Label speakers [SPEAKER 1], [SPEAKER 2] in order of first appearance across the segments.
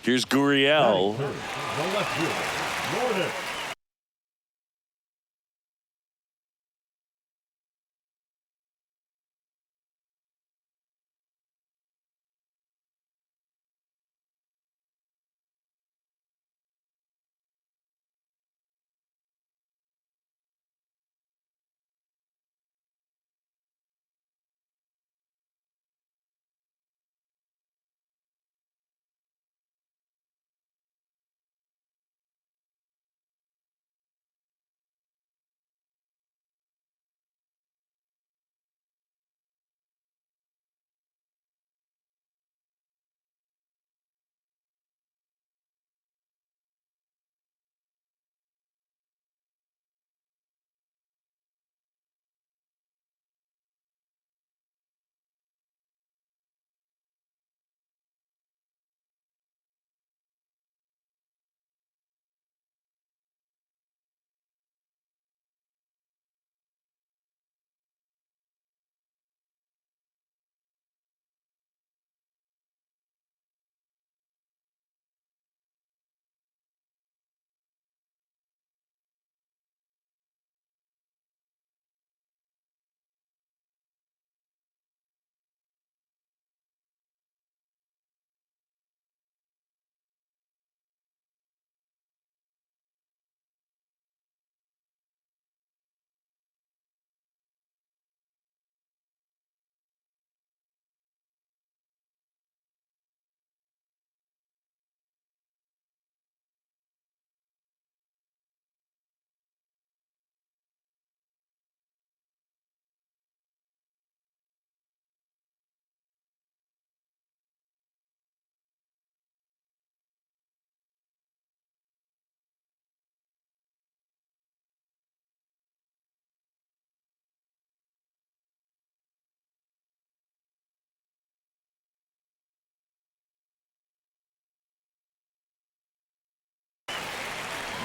[SPEAKER 1] Here's Gurriel.
[SPEAKER 2] The left fielder, Nordic.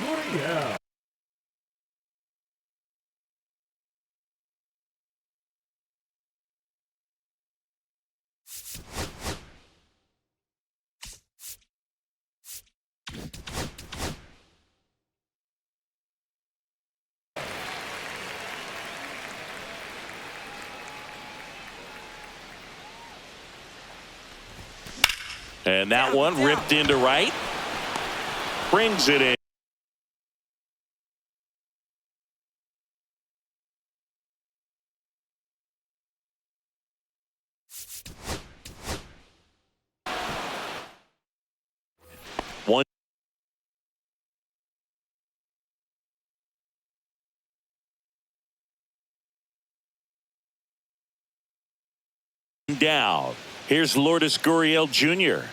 [SPEAKER 2] Gurriel.
[SPEAKER 1] And that one ripped into right. Brings it in. One down. Here's Lourdes Gurriel Jr.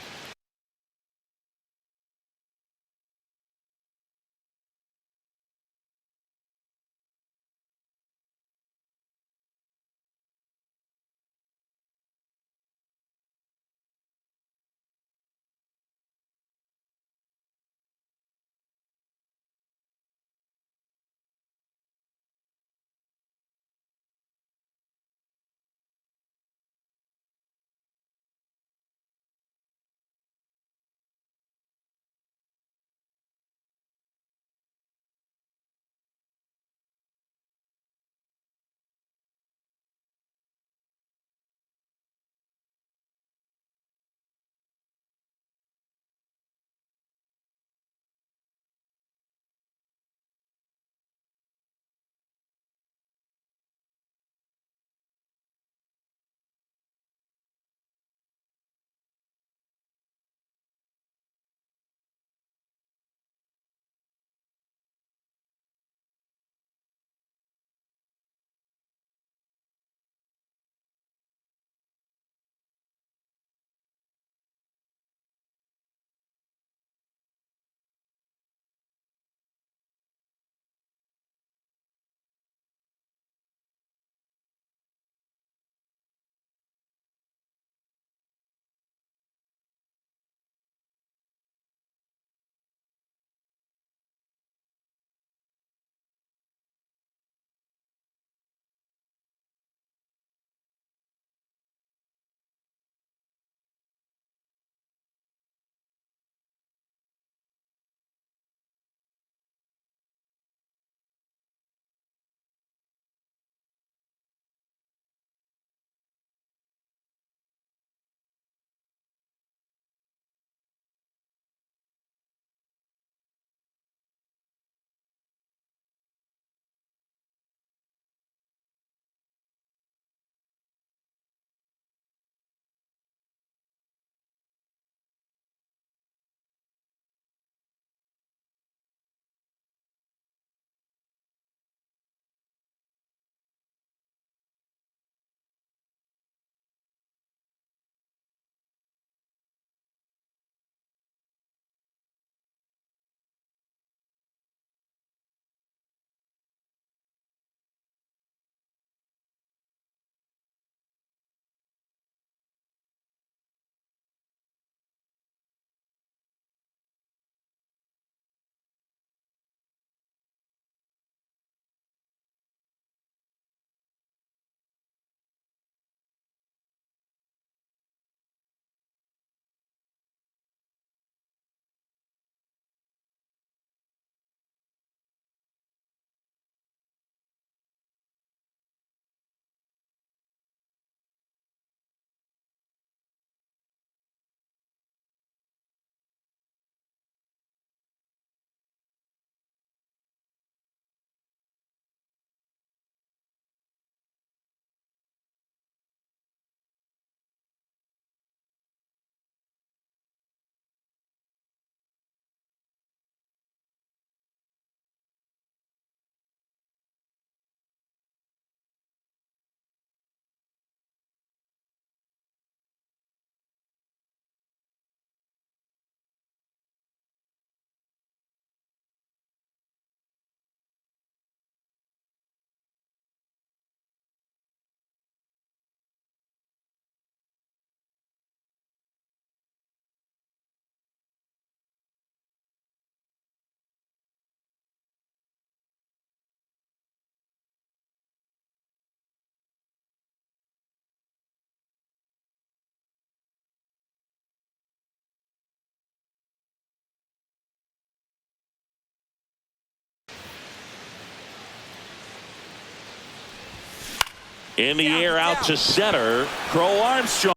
[SPEAKER 1] In the air out to center. Crow Armstrong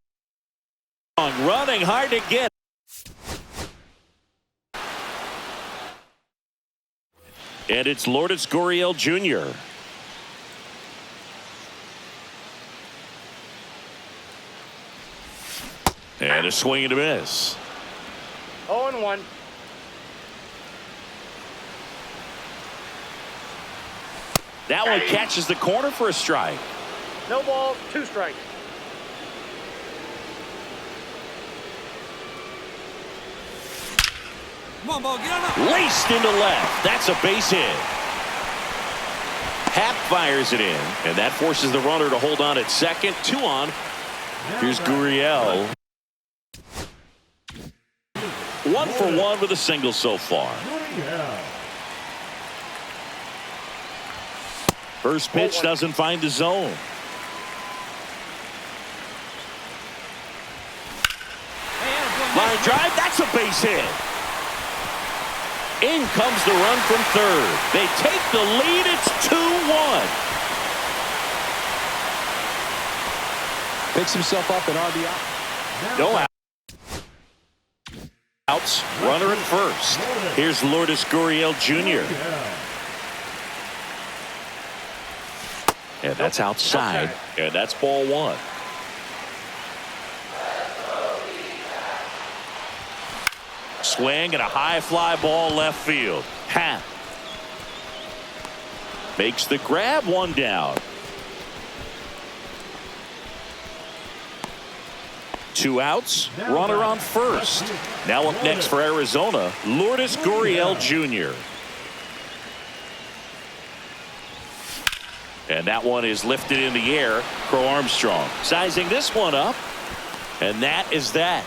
[SPEAKER 1] running hard to get. And it's Lourdes Gurriel Jr. And a swing and a miss.
[SPEAKER 3] 0-1.
[SPEAKER 1] That one catches the corner for a strike.
[SPEAKER 3] No balls, 2 strikes.
[SPEAKER 4] Come on, ball, get on up.
[SPEAKER 1] Laced into left. That's a base hit. Happ fires it in, and that forces the runner to hold on at second. 2 on. Here's Gurriel. 1 for 1 with a single so far. First pitch doesn't find the zone. Line drive, that's a base hit. In comes the run from third. They take the lead. It's 2-1.
[SPEAKER 4] Picks himself up at RBI.
[SPEAKER 1] No outs. Runner at first. Here's Lourdes Gurriel Jr. And that's outside. And that's ball 1. Swing and a high fly ball left field. Happ makes the grab. 1 down. 2 outs. Runner on first. Now up next for Arizona, Lourdes Gurriel Jr. And that one is lifted in the air. Crow Armstrong sizing this one up. And that is that.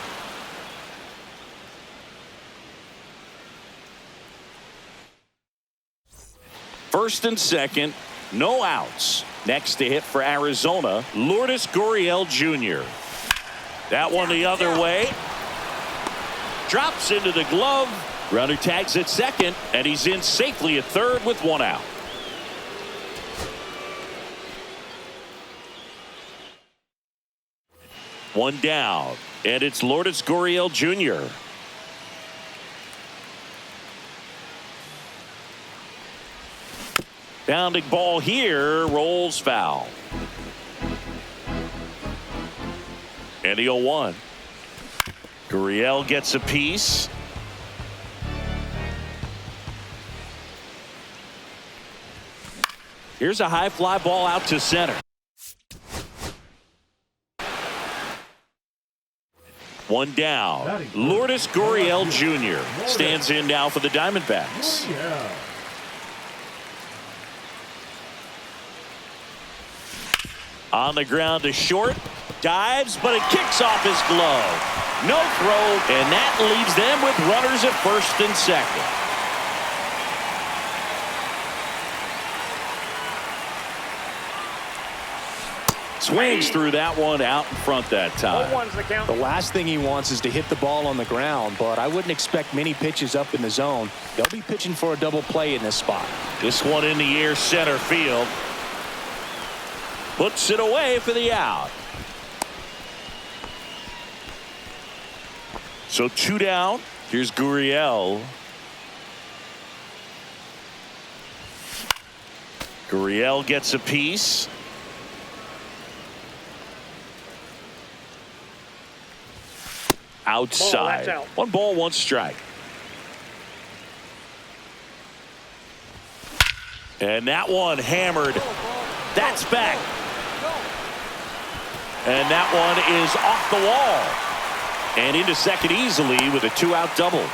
[SPEAKER 1] First and second, no outs. Next to hit for Arizona, Lourdes Gurriel Jr. That one the other way. Drops into the glove. Runner tags at second, and he's in safely at third with 1 out. One down, and it's Lourdes Gurriel Jr. Bounding ball here, rolls foul. And the 0-1. Gurriel gets a piece. Here's a high fly ball out to center. 1 down. Lourdes Gurriel Jr. stands in now for the Diamondbacks. On the ground to short. Dives, but it kicks off his glove. No throw, and that leaves them with runners at first and second. Swings through that one out in front that time.
[SPEAKER 3] 0-1's the count.
[SPEAKER 5] The last thing he wants is to hit the ball on the ground, but I wouldn't expect many pitches up in the zone. They'll be pitching for a double play in this spot.
[SPEAKER 1] This one in the air, center field. Puts it away for the out. So 2 down. Here's Gurriel. Gurriel gets a piece. Outside.
[SPEAKER 3] That's out.
[SPEAKER 1] 1 ball, 1 strike. And that one hammered. That's back. And that one is off the wall. And into second easily with a 2-out double.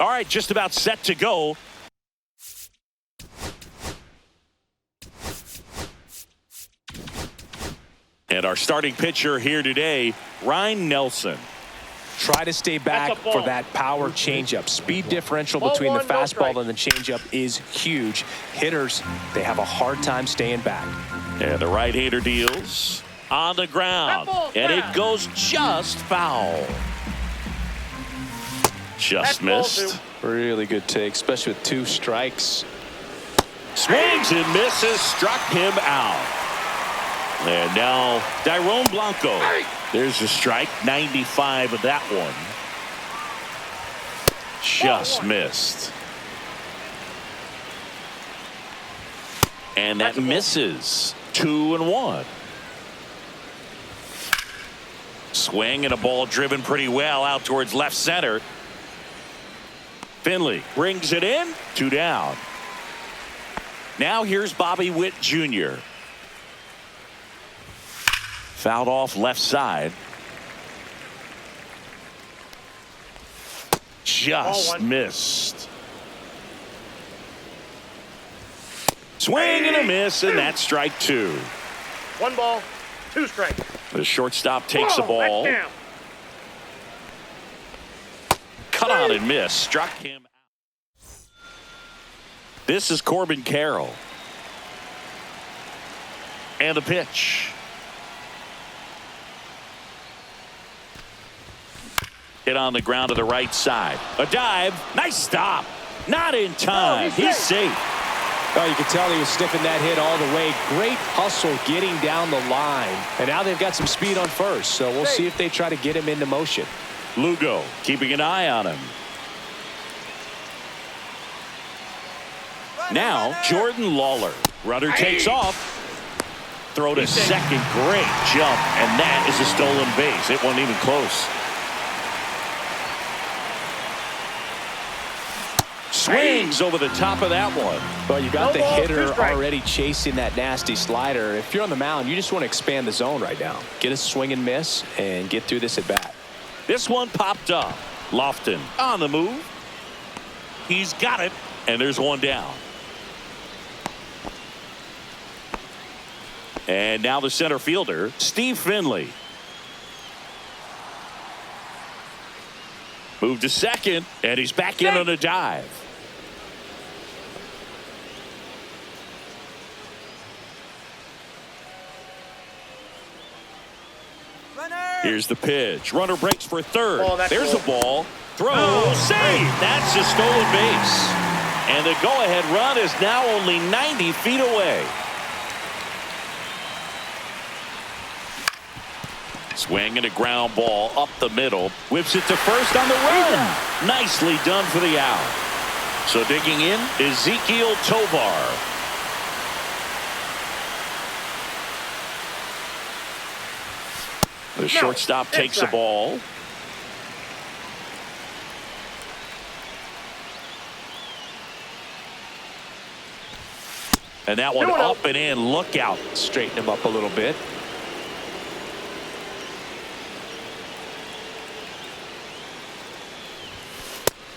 [SPEAKER 1] All right, just about set to go. And our starting pitcher here today, Ryan Nelson.
[SPEAKER 5] Try to stay back for that power changeup. Speed differential between the fastball and the changeup is huge. Hitters, they have a hard time staying back.
[SPEAKER 1] And the right-hander deals on the ground. And it goes just foul. Just missed.
[SPEAKER 5] Really good take, especially with 2 strikes.
[SPEAKER 1] Swings and misses, struck him out. And now Dairon Blanco. There's a strike, 95 of that one. Just missed. And that misses. 2-1. Swing and a ball driven pretty well out towards left center. Finley brings it in. 2 down. Now here's Bobby Witt Jr. Fouled off left side. Just missed. Swing and a miss, and that's strike 2.
[SPEAKER 3] 1 ball, 2 strikes.
[SPEAKER 1] The shortstop takes the ball. Cut on and miss. Struck him out. This is Corbin Carroll. And a pitch. Hit on the ground to the right side. A dive. Nice stop. Not in time. He's safe.
[SPEAKER 5] Oh, you can tell he was sniffing that hit all the way. Great hustle getting down the line. And now they've got some speed on first. So we'll see if they try to get him into motion.
[SPEAKER 1] Lugo keeping an eye on him. Now Jordan Lawler. Runner takes off. Throw to second. Great jump. And that is a stolen base. It wasn't even close. Swings over the top of that one.
[SPEAKER 5] Well, you got the hitter already chasing that nasty slider. If you're on the mound, you just want to expand the zone right now. Get a swing and miss and get through this at bat.
[SPEAKER 1] This one popped up. Lofton on the move. He's got it. And there's one down. And now the center fielder, Steve Finley. Move to second, and he's back in on a dive. Here's the pitch. Runner breaks for third. There's a ball. Throw. Save. That's a stolen base. And the go-ahead run is now only 90 feet away. Swing and a ground ball up the middle. Whips it to first on the run. Nicely done for the out. So digging in, Ezekiel Tovar. The shortstop takes the ball. And that one up and in. Look out.
[SPEAKER 5] Straighten him up a little bit.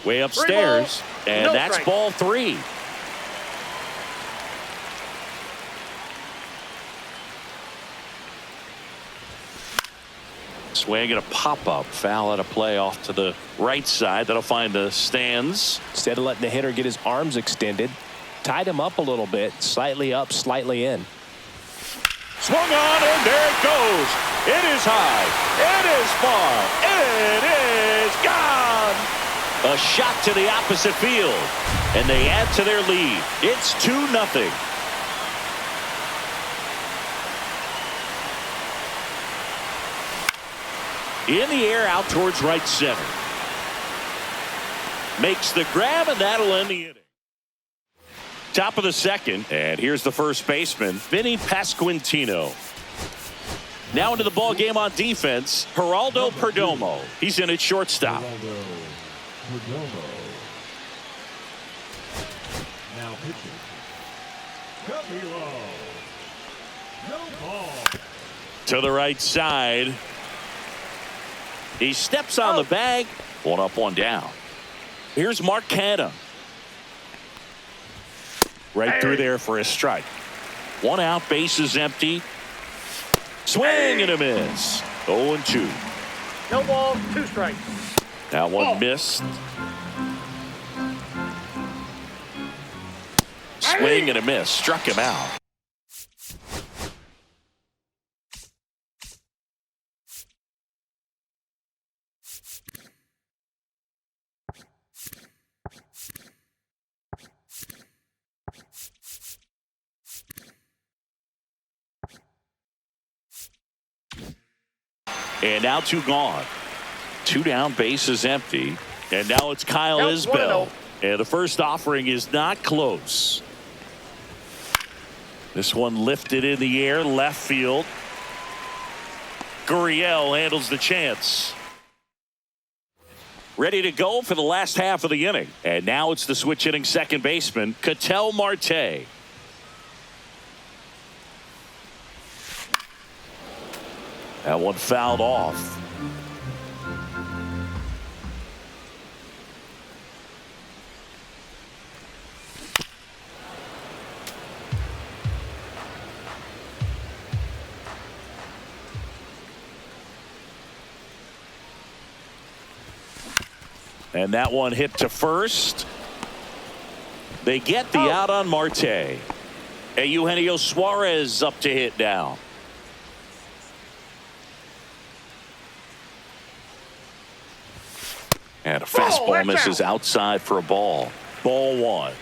[SPEAKER 1] Way upstairs. And that's ball 3. Swing and a pop-up. Foul at a play off to the right side. That'll find the stands.
[SPEAKER 5] Instead of letting the hitter get his arms extended, tied him up a little bit. Slightly up, slightly in.
[SPEAKER 1] Swung on, and there it goes. It is high. It is far. It is gone. A shot to the opposite field. And they add to their lead. It's 2-0. In the air out towards right center. Makes the grab, and that'll end the inning. Top of the second, and here's the first baseman, Vinny Pasquantino. Now into the ball game on defense, Geraldo Perdomo. He's in at shortstop.
[SPEAKER 2] Perdomo. Now pitching. Cut me low. No ball.
[SPEAKER 1] To the right side. He steps on the bag. One up, one down. Here's Mark Canha. Right through there for a strike. One out, base is empty. Swing and a miss. 0-2.
[SPEAKER 3] No ball, 2 strikes.
[SPEAKER 1] That one missed. Swing and a miss. Struck him out. And now 2 gone. 2 down, base is empty. And now it's Kyle Isbell. And the first offering is not close. This one lifted in the air, left field. Gurriel handles the chance. Ready to go for the last half of the inning. And now it's the switch hitting second baseman, Ketel Marte. That one fouled off. And that one hit to first. They get the out on Marte. And Eugenio Suarez up to hit now. And a fastball misses outside for a ball. Ball 1.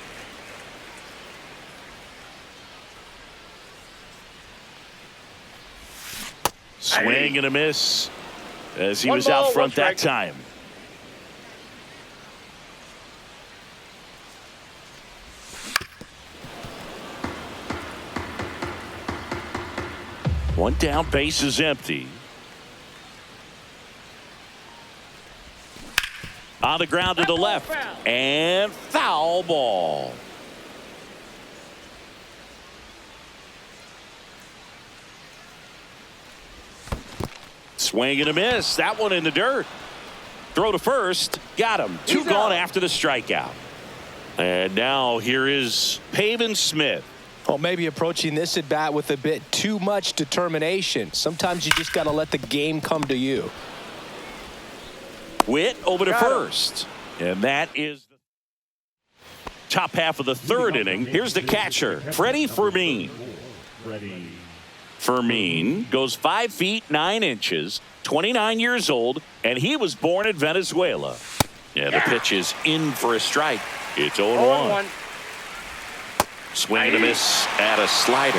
[SPEAKER 1] Swing and a miss as he was out front that time. One down, base is empty. On the ground to the left. And foul ball. Swing and a miss. That one in the dirt. Throw to first. Got him. Two gone after the strikeout. And now here is Pavin Smith.
[SPEAKER 5] Well, maybe approaching this at bat with a bit too much determination. Sometimes you just got to let the game come to you.
[SPEAKER 1] Witt over to first. And that is the top half of the third inning. Here's the catcher, Freddie Fermin. Fermin goes 5 feet 9 inches, 29 years old, and he was born in Venezuela. And the pitch is in for a strike. It's 0-1. Swing and a miss at a slider.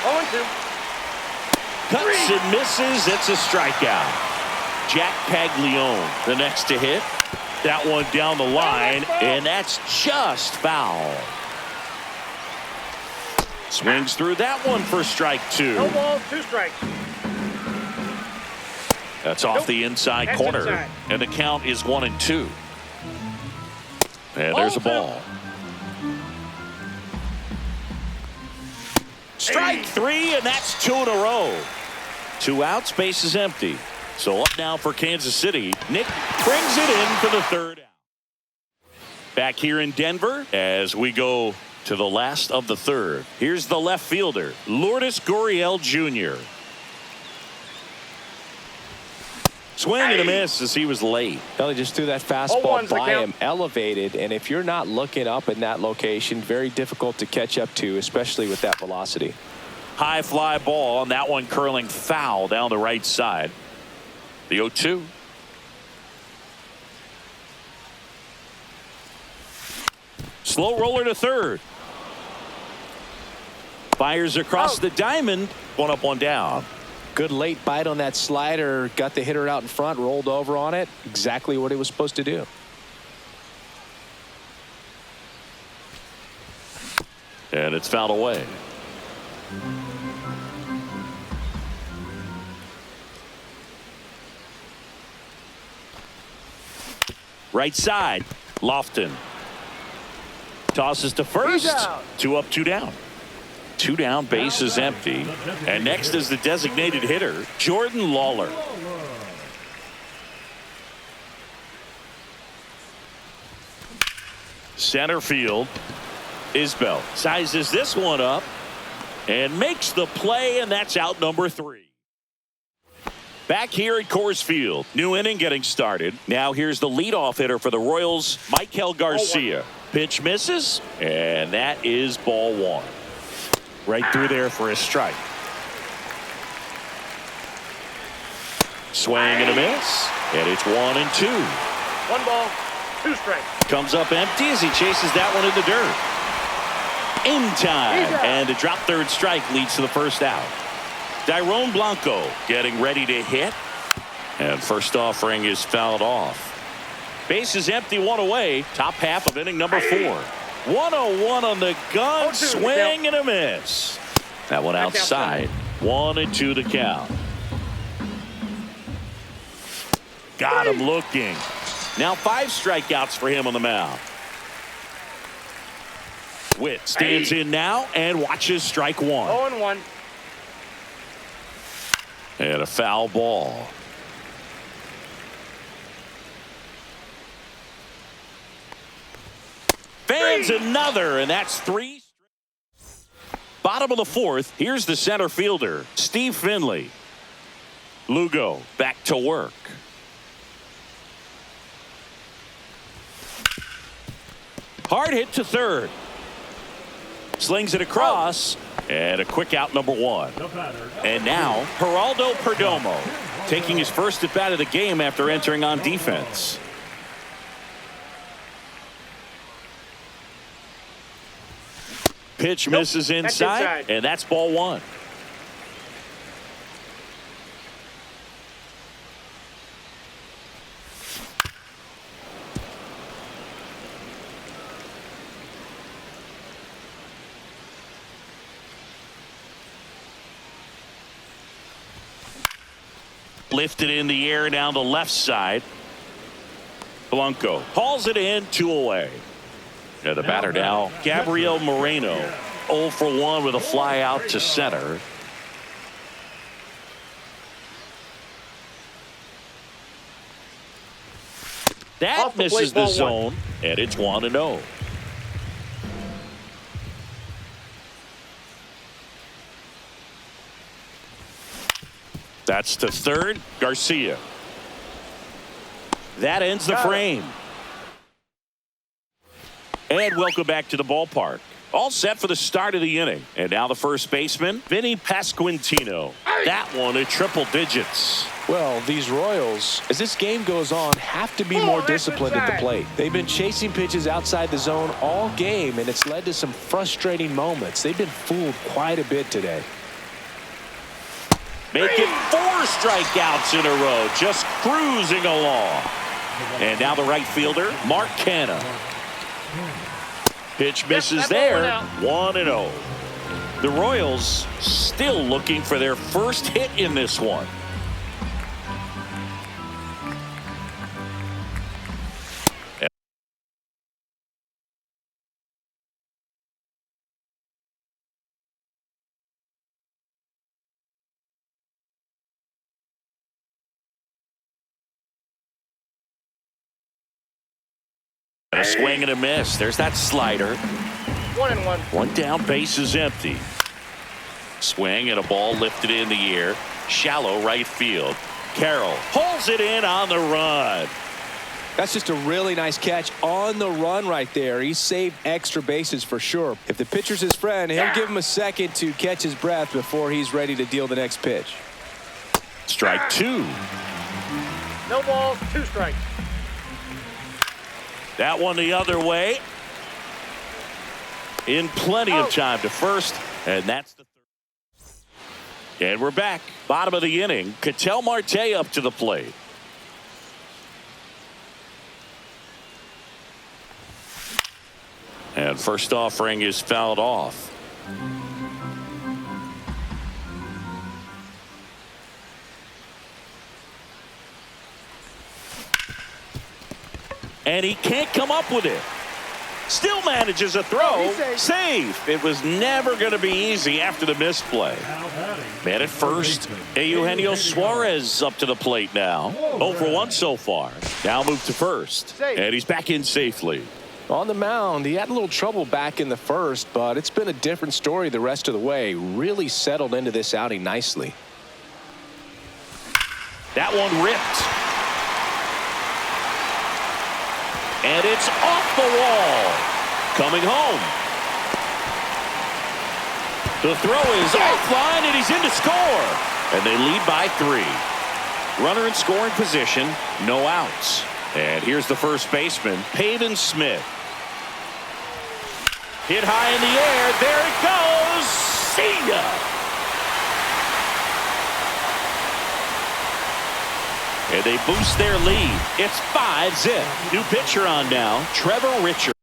[SPEAKER 3] 0-2.
[SPEAKER 1] Cuts and misses. It's a strikeout. Jack Paglione, the next to hit. That one down the line, and that's just foul. Swings through that one for strike 2.
[SPEAKER 3] No balls, 2 strikes.
[SPEAKER 1] That's off the inside
[SPEAKER 3] That's
[SPEAKER 1] corner,
[SPEAKER 3] inside.
[SPEAKER 1] and the count is 1-2. And there's a ball. Strike 3, and that's 2 in a row. 2 outs, base is empty. So up now for Kansas City. Nick brings it in for the third out. Back here in Denver as we go to the last of the third. Here's the left fielder, Lourdes Gurriel Jr. Swing and a miss as he was late.
[SPEAKER 5] Well, he just threw that fastball by him, elevated, and if you're not looking up in that location, very difficult to catch up to, especially with that velocity.
[SPEAKER 1] High fly ball, and that one curling foul down the right side. The 0-2. Slow roller to third. Fires across the diamond. 1 up, 1 down.
[SPEAKER 5] Good late bite on that slider. Got the hitter out in front, rolled over on it. Exactly what he was supposed to do.
[SPEAKER 1] And it's fouled away. Right side, Lofton. Tosses to first. 2 up, 2 down. 2 down, base is empty. And next is the designated hitter, Jordan Lawler. Center field, Isbell sizes this one up and makes the play, and that's out number 3. Back here at Coors Field, new inning getting started. Now here's the leadoff hitter for the Royals, Michael Garcia. Pitch misses, and that is ball 1. Right through there for a strike. Swing and a miss, and it's 1-2.
[SPEAKER 3] 1 ball, 2 strikes.
[SPEAKER 1] Comes up empty as he chases that one in the dirt. In time, and a drop third strike leads to the first out. Dairon Blanco getting ready to hit, and first offering is fouled off. Base is empty, 1 away. Top half of inning number 4. 1-0-1 on the gun. Swing and a miss. That one outside. 1-2 the count. Got him looking. Now 5 strikeouts for him on the mound. Witt stands in now and watches strike 1.
[SPEAKER 3] 0-1.
[SPEAKER 1] And a foul ball. Fans another, and that's 3. Bottom of the 4th, here's the center fielder, Steve Finley. Lugo back to work. Hard hit to third. Slings it across, and a quick out number 1. And now, Geraldo Perdomo taking his first at bat of the game after entering on defense. Pitch misses inside, and that's ball 1. Lifted in the air down the left side. Blanco hauls it in, 2 away. And the batter now, Gabriel Moreno, 0 for 1 with a fly out to center. That misses the zone, and it's 1-0. That's to third, Garcia. That ends the frame. And welcome back to the ballpark. All set for the start of the inning. And now the first baseman, Vinny Pasquantino. That one at triple digits.
[SPEAKER 5] Well, these Royals, as this game goes on, have to be more disciplined at the plate. They've been chasing pitches outside the zone all game, and it's led to some frustrating moments. They've been fooled quite a bit today.
[SPEAKER 1] Making 4 strikeouts in a row, just cruising along. And now the right fielder, Mark Canha. Pitch misses there, 1-0. The Royals still looking for their first hit in this one. A swing and a miss. There's that slider.
[SPEAKER 3] 1-1.
[SPEAKER 1] One down, base is empty. Swing and a ball lifted in the air. Shallow right field. Carroll pulls it in on the run.
[SPEAKER 5] That's just a really nice catch on the run right there. He saved extra bases for sure. If the pitcher's his friend, he'll give him a second to catch his breath before he's ready to deal the next pitch.
[SPEAKER 1] Strike 2.
[SPEAKER 3] No balls, 2 strikes.
[SPEAKER 1] That one the other way. In plenty of time to first, and that's the third. And we're back. Bottom of the inning. Ketel Marte up to the plate. And first offering is fouled off. And he can't come up with it. Still manages a throw. Save. It was never going to be easy after the misplay. Man at first. Eugenio Suarez up to the plate now. 0 for 1 so far. Now move to first. And he's back in safely.
[SPEAKER 5] On the mound, he had a little trouble back in the first, but it's been a different story the rest of the way. Really settled into this outing nicely.
[SPEAKER 1] That one ripped. And it's off the wall. Coming home. The throw is offline, and he's in to score. And they lead by 3. Runner in scoring position, no outs. And here's the first baseman, Pavin Smith. Hit high in the air. There it goes. See ya. And they boost their lead. It's 5-0. New pitcher on now, Trevor Richards.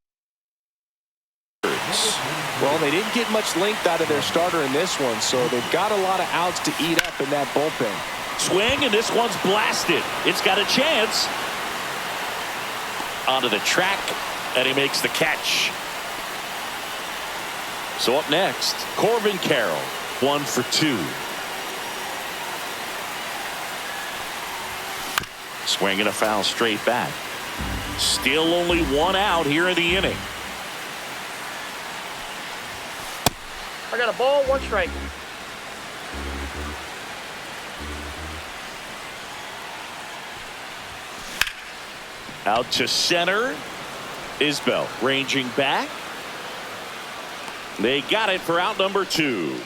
[SPEAKER 5] Well, they didn't get much length out of their starter in this one, so they've got a lot of outs to eat up in that bullpen.
[SPEAKER 1] Swing, and this one's blasted. It's got a chance. Onto the track, and he makes the catch. So up next, Corbin Carroll, 1 for 2. Swing and a foul straight back. Still only 1 out here in the inning.
[SPEAKER 3] I got a ball, 1 strike.
[SPEAKER 1] Out to center. Isbell ranging back. They got it for out number 2.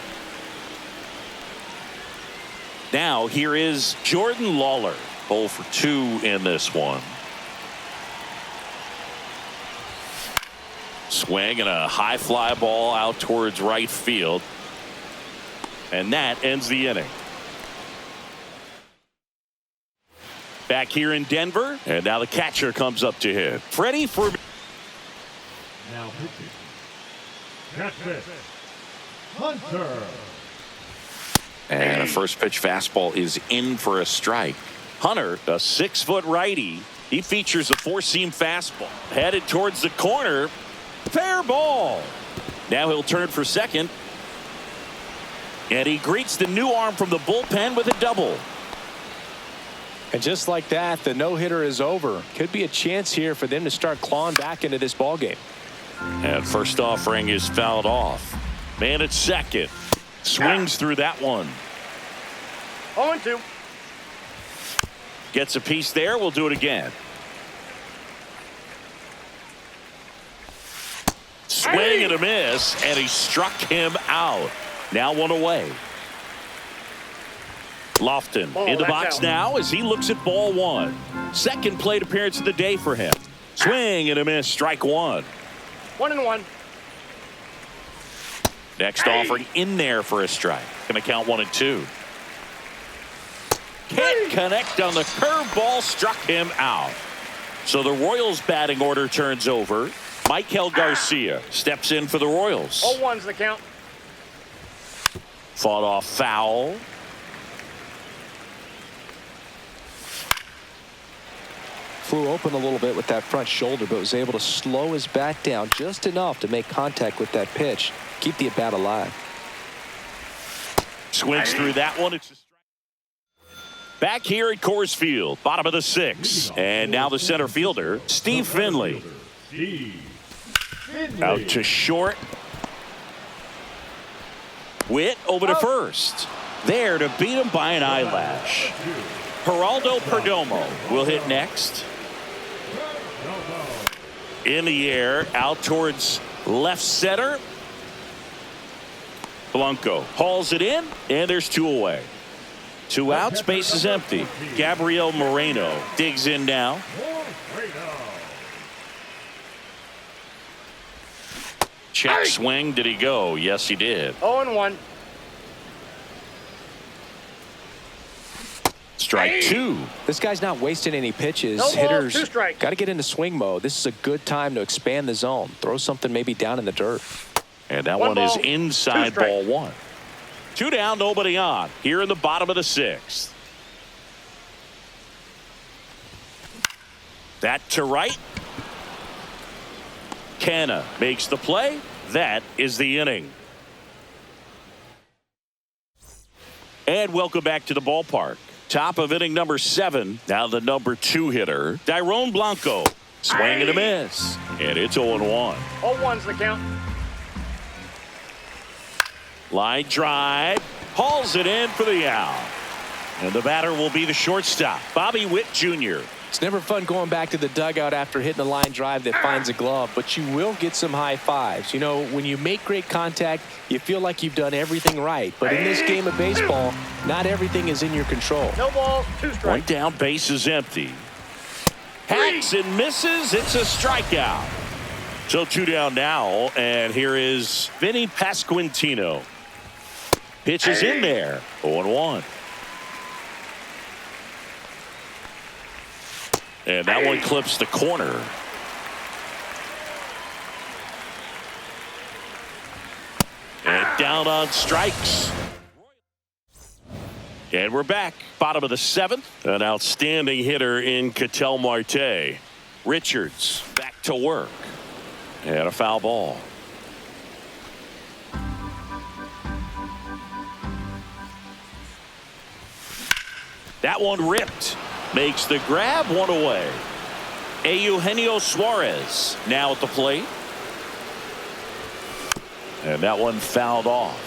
[SPEAKER 1] Now here is Jordan Lawler. 0 for 2 in this one. Swing and a high fly ball out towards right field. And that ends the inning. Back here in Denver, and now the catcher comes up to hit. Freddie for
[SPEAKER 2] Now pitching. Catch this. Hunter.
[SPEAKER 1] And a first pitch fastball is in for a strike. Hunter, a 6-foot righty. He features a four-seam fastball. Headed towards the corner. Fair ball. Now he'll turn for second. And he greets the new arm from the bullpen with a double.
[SPEAKER 5] And just like that, the no-hitter is over. Could be a chance here for them to start clawing back into this ballgame.
[SPEAKER 1] And first offering is fouled off. Man at second. Swings through that one.
[SPEAKER 3] 0-2.
[SPEAKER 1] Gets a piece there. We'll do it again. Swing and a miss, and he struck him out. Now one away. Lofton in the box now as he looks at ball one. Second plate appearance of the day for him. Swing and a miss, strike one.
[SPEAKER 3] 1-1.
[SPEAKER 1] Next offering in there for a strike. Going to count 1-2. Can't connect on the curveball, struck him out. So the Royals batting order turns over. Michael Garcia steps in for the Royals.
[SPEAKER 3] 0-1's the count.
[SPEAKER 1] Fought off foul.
[SPEAKER 5] Flew open a little bit with that front shoulder, but was able to slow his bat down just enough to make contact with that pitch. Keep the at-bat alive.
[SPEAKER 1] Swings through that one. It's a strike. Back here at Coors Field, bottom of the 6th. And now the center fielder, Steve Finley. Out to short. Witt over to first. There to beat him by an eyelash. Geraldo Perdomo will hit next. In the air, out towards left center. Blanco hauls it in, and there's two away. Two out, space is empty. Gabriel Moreno digs in now. Check swing. Did he go? Yes, he did.
[SPEAKER 3] 0-1.
[SPEAKER 1] Strike two.
[SPEAKER 5] This guy's not wasting any pitches.
[SPEAKER 3] No balls,
[SPEAKER 5] Hitters
[SPEAKER 3] 2 strikes.
[SPEAKER 5] got to get into swing mode. This is a good time to expand the zone. Throw something maybe down in the dirt.
[SPEAKER 1] And that
[SPEAKER 3] One
[SPEAKER 1] one is
[SPEAKER 3] ball,
[SPEAKER 1] inside
[SPEAKER 3] 2 strikes.
[SPEAKER 1] ball one. 2 down, nobody on. Here in the bottom of the 6th. That to right. Canna makes the play. That is the inning. And welcome back to the ballpark. Top of inning number 7. Now the number 2 hitter, Dairon Blanco. Swing and a miss. And it's 0-1.
[SPEAKER 3] 0-1's the count.
[SPEAKER 1] Line drive. Hauls it in for the out. And the batter will be the shortstop, Bobby Witt Jr.
[SPEAKER 5] It's never fun going back to the dugout after hitting a line drive that finds a glove, but you will get some high fives. You know, when you make great contact, you feel like you've done everything right. But in this game of baseball, not everything is in your control.
[SPEAKER 3] No balls, 2 strikes.
[SPEAKER 1] One down, base is empty. Hacks and misses. It's a strikeout. So 2 down now, and here is Vinny Pasquantino. Pitches in there. 0-1. And that one clips the corner. And down on strikes. And we're back. Bottom of the 7th. An outstanding hitter in Ketel Marte. Richards back to work. And a foul ball. That one ripped. Makes the grab, 1 away. Eugenio Suarez now at the plate. And that one fouled off.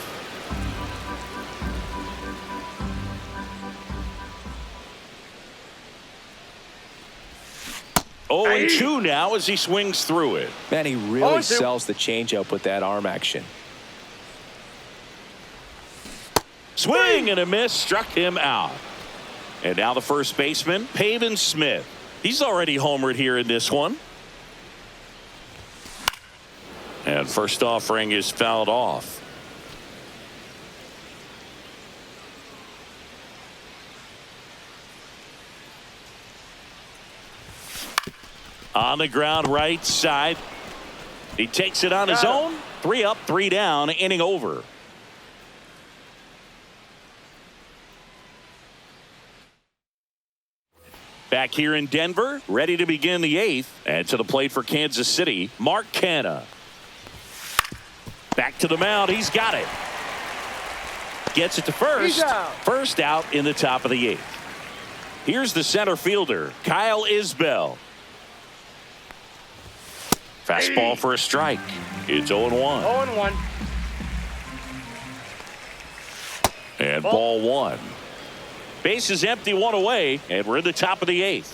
[SPEAKER 1] Oh, and 2 now as he swings through it.
[SPEAKER 5] Man, he really sells the changeup with that arm action.
[SPEAKER 1] Swing and a miss, struck him out. And now the first baseman, Pavin Smith. He's already homered here in this one. And first offering is fouled off. On the ground right side. He takes it on his own. 3 up, 3 down, inning over. Back here in Denver, ready to begin the 8th. And to the plate for Kansas City, Mark Canha. Back to the mound. He's got it. Gets it to first. First out in the top of the 8th. Here's the center fielder, Kyle Isbell. Fastball for a strike. It's 0-1.
[SPEAKER 3] 0-1.
[SPEAKER 1] And ball 1. Base is empty, 1 away, and we're in the top of the 8th.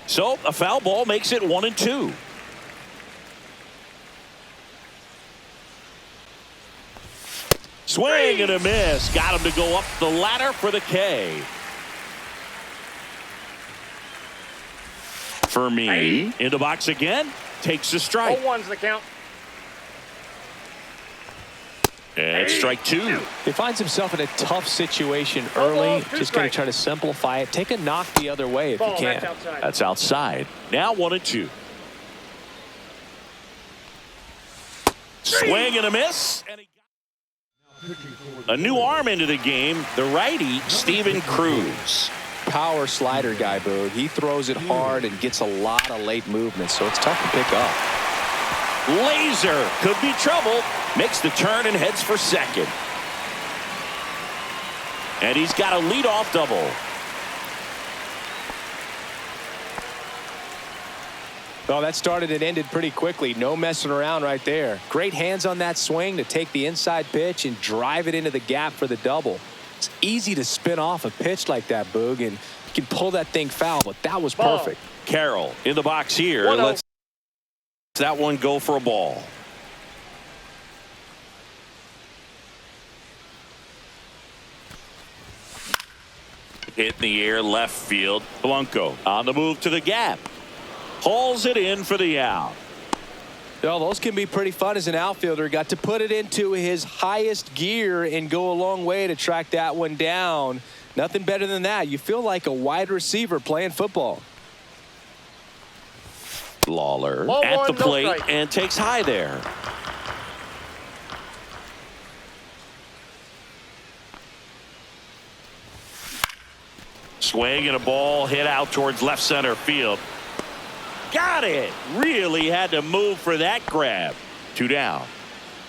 [SPEAKER 1] So a foul ball makes it 1-2. Swing and a miss. Got him to go up the ladder for the K. For me, in the box again, takes a strike.
[SPEAKER 3] 0-1's the count.
[SPEAKER 1] And strike 2.
[SPEAKER 5] He finds himself in a tough situation early. Just going to try to simplify it. Take a knock the other way if you can.
[SPEAKER 1] That's outside. Now 1-2. Swing and a miss. And a new arm into the game, the righty, Steven Cruz.
[SPEAKER 5] Power slider guy, Boog. He throws it hard and gets a lot of late movement, so it's tough to pick up.
[SPEAKER 1] Laser could be trouble. Makes the turn and heads for second. And he's got a leadoff double.
[SPEAKER 5] Oh, that started and ended pretty quickly. No messing around right there. Great hands on that swing to take the inside pitch and drive it into the gap for the double. It's easy to spin off a pitch like that, Boog, and you can pull that thing foul, but that was perfect.
[SPEAKER 1] Carroll in the box here.
[SPEAKER 3] 1-0.
[SPEAKER 1] Let's that one go for a ball. Hit in the air, left field. Blanco on the move to the gap. Hauls it in for the out.
[SPEAKER 5] Well, those can be pretty fun as an outfielder. Got to put it into his highest gear and go a long way to track that one down. Nothing better than that. You feel like a wide receiver playing football.
[SPEAKER 1] Lawler
[SPEAKER 3] Ball
[SPEAKER 1] at
[SPEAKER 3] 1,
[SPEAKER 1] the
[SPEAKER 3] no
[SPEAKER 1] plate
[SPEAKER 3] strike.
[SPEAKER 1] and takes high there. Swing and a ball hit out towards left center field. Got it. Really had to move for that grab. 2 down.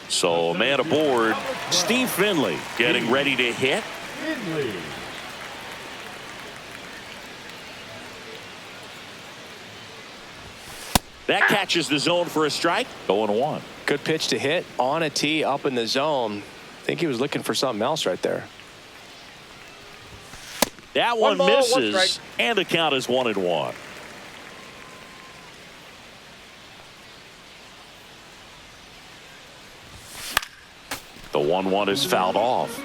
[SPEAKER 1] So a man aboard. Steve Finley getting ready to hit.
[SPEAKER 2] Finley.
[SPEAKER 1] That catches the zone for a strike. 0-1.
[SPEAKER 5] Good pitch to hit on a tee up in the zone. I think he was looking for something else right there.
[SPEAKER 1] That one
[SPEAKER 3] 1 ball, 1
[SPEAKER 1] misses,
[SPEAKER 3] strike.
[SPEAKER 1] and the count is 1-1. The 1-1 is fouled off.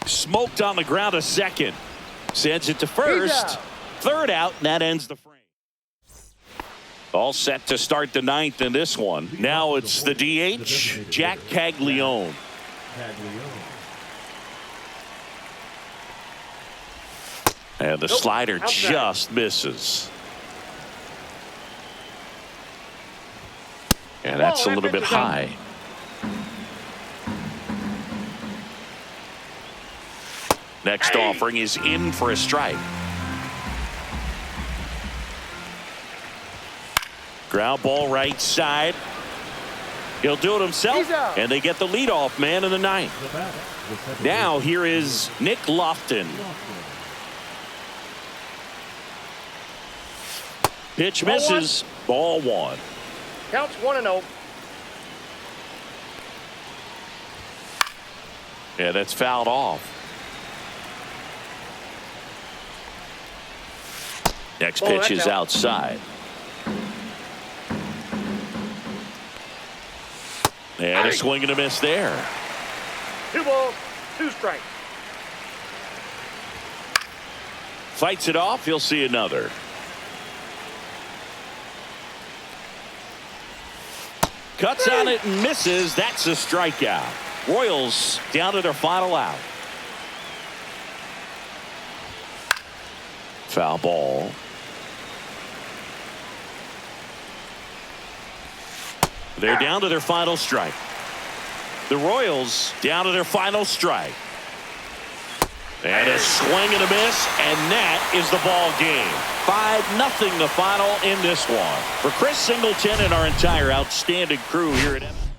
[SPEAKER 1] Smoked on the ground a second. Sends it to first. Third out, and that ends the frame. All set to start the 9th in this one. Now it's the DH, Jack Caglione. And the slider
[SPEAKER 3] outside.
[SPEAKER 1] just misses. And that's a
[SPEAKER 3] Whoa, that
[SPEAKER 1] little bit
[SPEAKER 3] pitch is out.
[SPEAKER 1] high. Next offering is in for a strike. Ground ball right side. He'll do it himself, and they get the leadoff man in the 9th. Now here is Nick Lofton. Pitch misses. Ball 1.
[SPEAKER 3] Counts 1-0.
[SPEAKER 1] Yeah, that's fouled off. Next pitch
[SPEAKER 3] that's
[SPEAKER 1] is
[SPEAKER 3] out.
[SPEAKER 1] outside. And a swing and a miss there.
[SPEAKER 3] 2 balls, 2 strikes.
[SPEAKER 1] Fights it off. He'll see another. Cuts on it and misses. That's a strikeout. Royals down to their final out. Foul ball. They're down to their final strike. The Royals down to their final strike. And a swing and a miss, and that is the ball game. 5-0 the final in this one. For Chris Singleton and our entire outstanding crew here at MLB.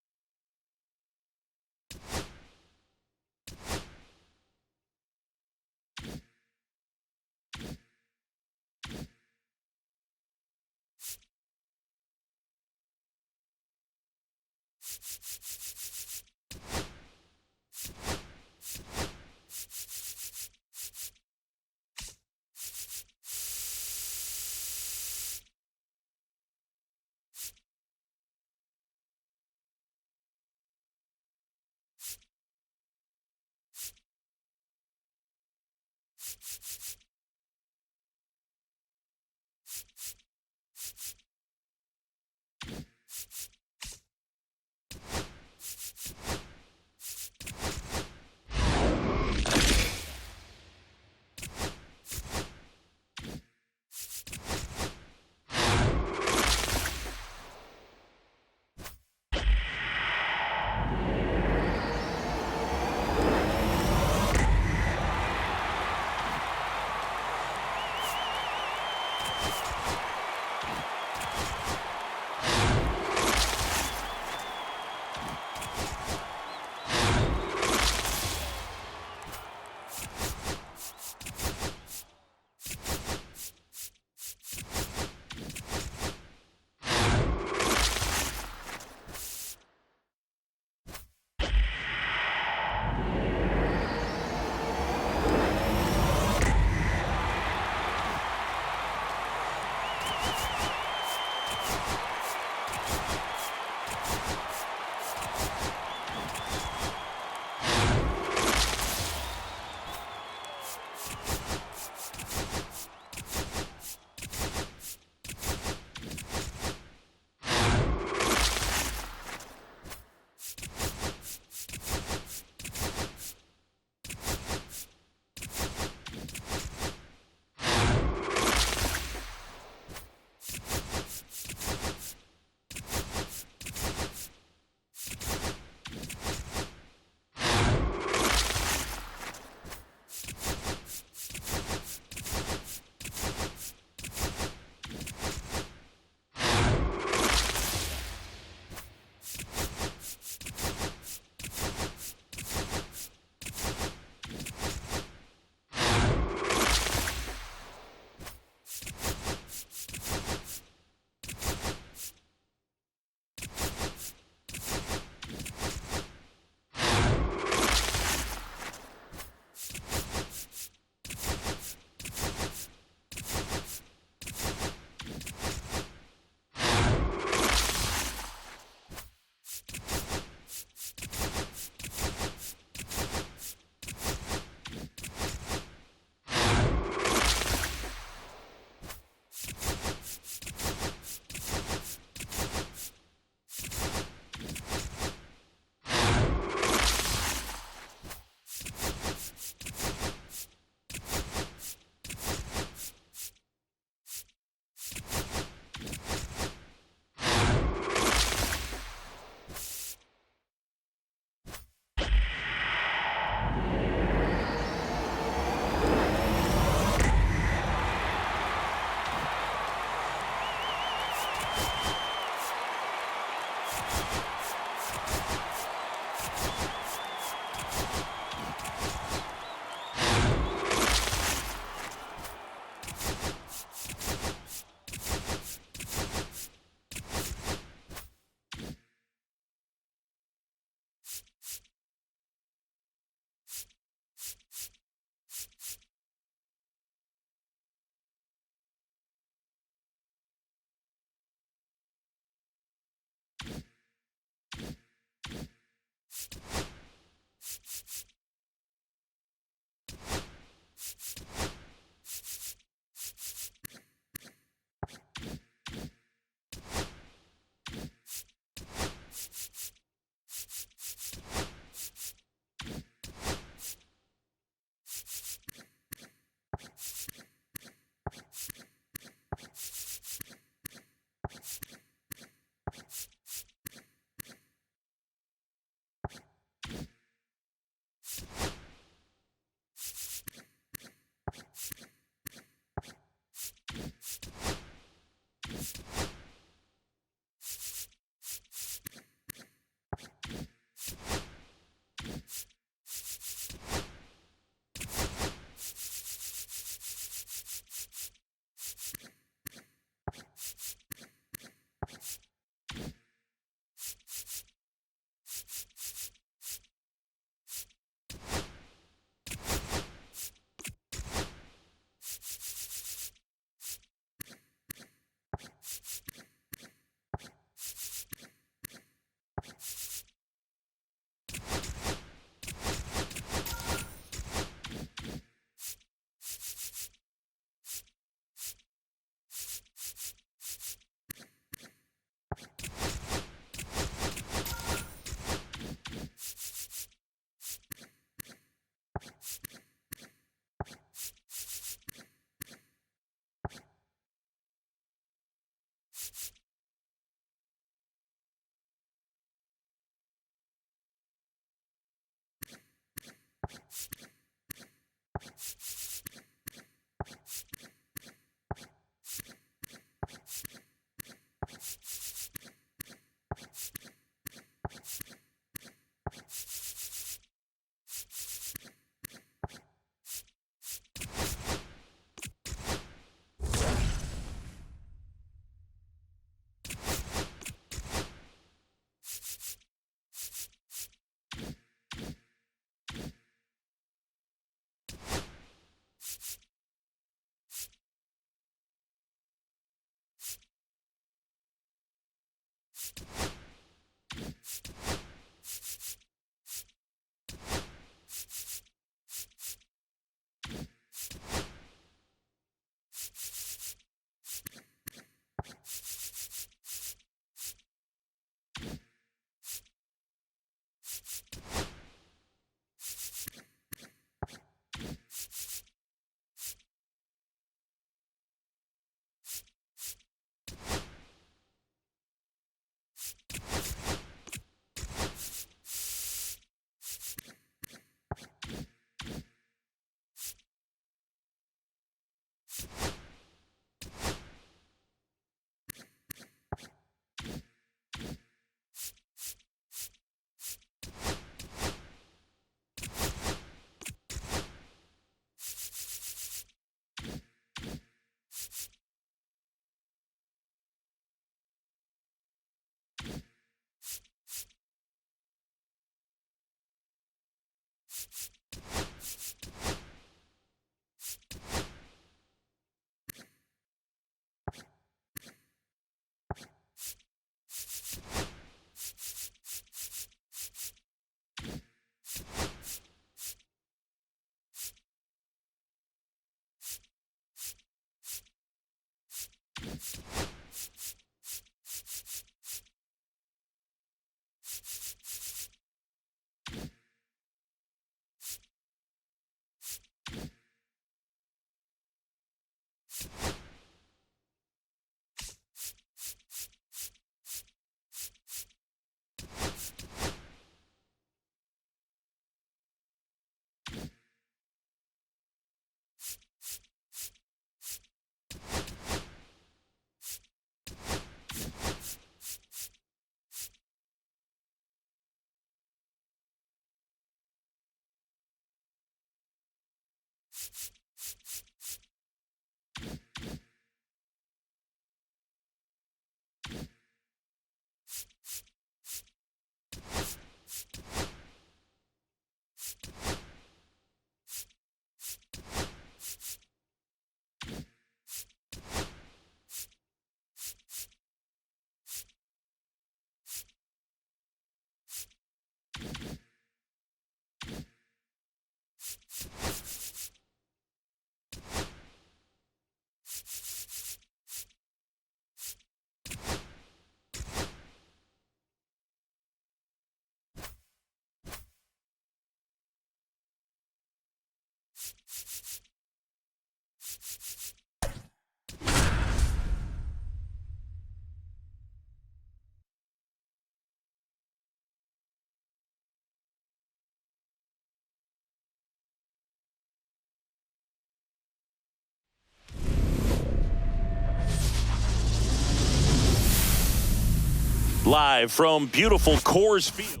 [SPEAKER 1] Live from beautiful Coors Field.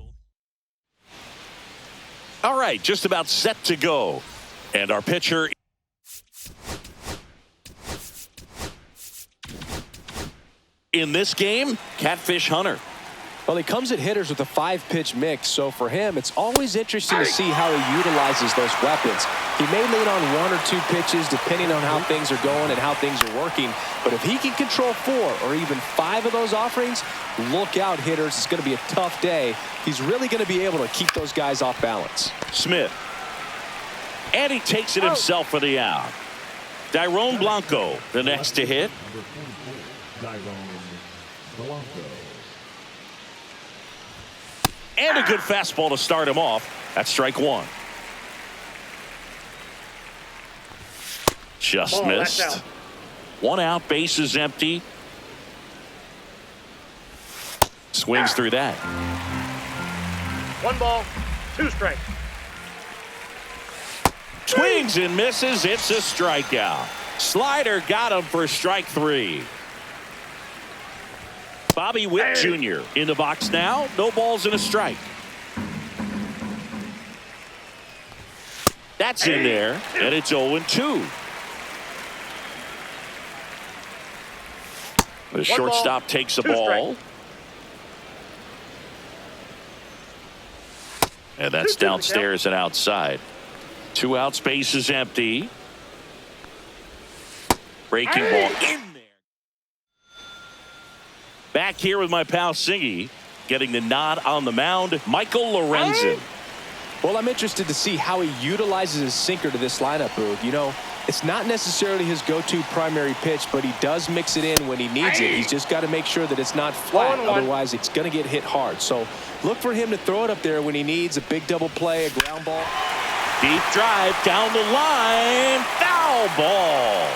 [SPEAKER 1] All right, just about set to go. And our pitcher in this game, Catfish Hunter.
[SPEAKER 5] Well, he comes at hitters with a 5-pitch mix, so for him, it's always interesting to see how he utilizes those weapons. He may lean on 1 or 2 pitches depending on how things are going and how things are working, but if he can control 4 or even 5 of those offerings, look out, hitters. It's going to be a tough day. He's really going to be able to keep those guys off balance.
[SPEAKER 1] Smith. And he takes it himself for the out. Dairon Blanco, the next to hit.
[SPEAKER 2] Dairon Blanco.
[SPEAKER 1] And a good fastball to start him off. That's strike 1. Just missed.
[SPEAKER 3] That's out.
[SPEAKER 1] 1 out, base is empty. Swings through that.
[SPEAKER 3] 1 ball, 2 strikes.
[SPEAKER 1] Swings and misses. It's a strikeout. Slider got him for strike 3. Bobby Witt Jr. in the box now. No balls and a strike. That's in there, and it's 0-2. The shortstop takes the ball. And that's downstairs and outside. 2 outs, base is empty. Breaking ball in there. Back here with my pal Singy, getting the nod on the mound, Michael Lorenzen.
[SPEAKER 5] Well, I'm interested to see how he utilizes his sinker to this lineup, Boog. You know, it's not necessarily his go-to primary pitch, but he does mix it in when he needs it. He's just got to make sure that it's not flat. Otherwise, it's going to get hit hard. So look for him to throw it up there when he needs a big double play, a ground ball.
[SPEAKER 1] Deep drive down the line. Foul ball.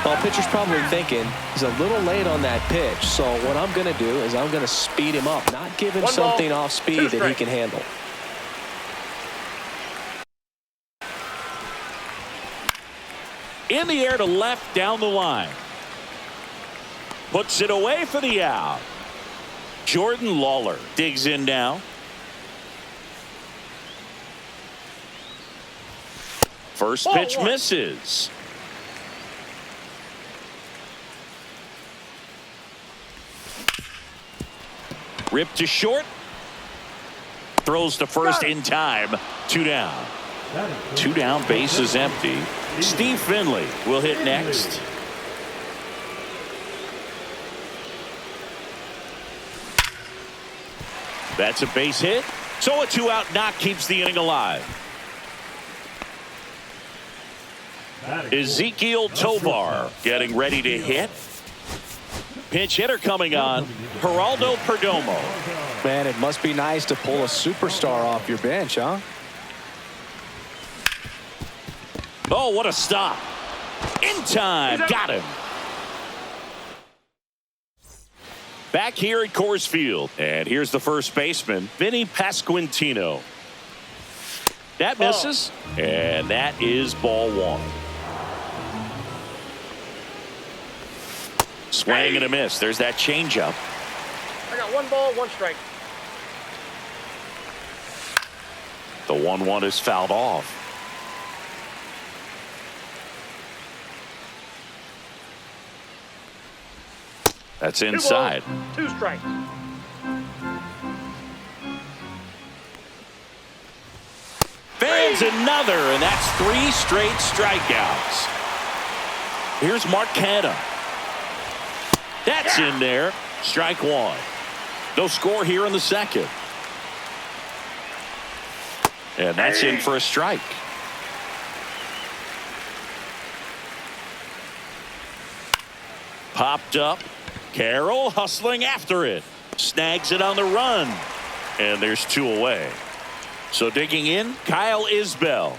[SPEAKER 5] Well, pitcher's probably thinking he's a little late on that pitch. So what I'm going to do is I'm going to speed him up, not give him something off speed that he can handle.
[SPEAKER 1] In the air to left down the line. Puts it away for the out. Jordan Lawler digs in now. First pitch misses. Ripped to short. Throws to first in time. 2 down. 2 down, base is empty. Steve Finley will hit next. That's a base hit. So a 2-out knock keeps the inning alive. Ezekiel Tovar getting ready to hit. Pinch hitter coming on, Geraldo Perdomo.
[SPEAKER 5] Man, it must be nice to pull a superstar off your bench, huh?
[SPEAKER 1] Oh, what a stop. In time. Got him. Back here at Coors Field. And here's the first baseman, Vinny Pasquantino. That misses. And that is ball 1. Swing and a miss. There's that changeup.
[SPEAKER 3] I got 1 ball, 1 strike.
[SPEAKER 1] The 1-1 is fouled off. That's inside.
[SPEAKER 3] 2 strikes.
[SPEAKER 1] Fans another, and that's 3 straight strikeouts. Here's Mark Canha. That's in there. Strike 1. No score here in the second. And that's in for a strike. Popped up. Carroll hustling after it. Snags it on the run. And there's 2 away. So digging in, Kyle Isbell.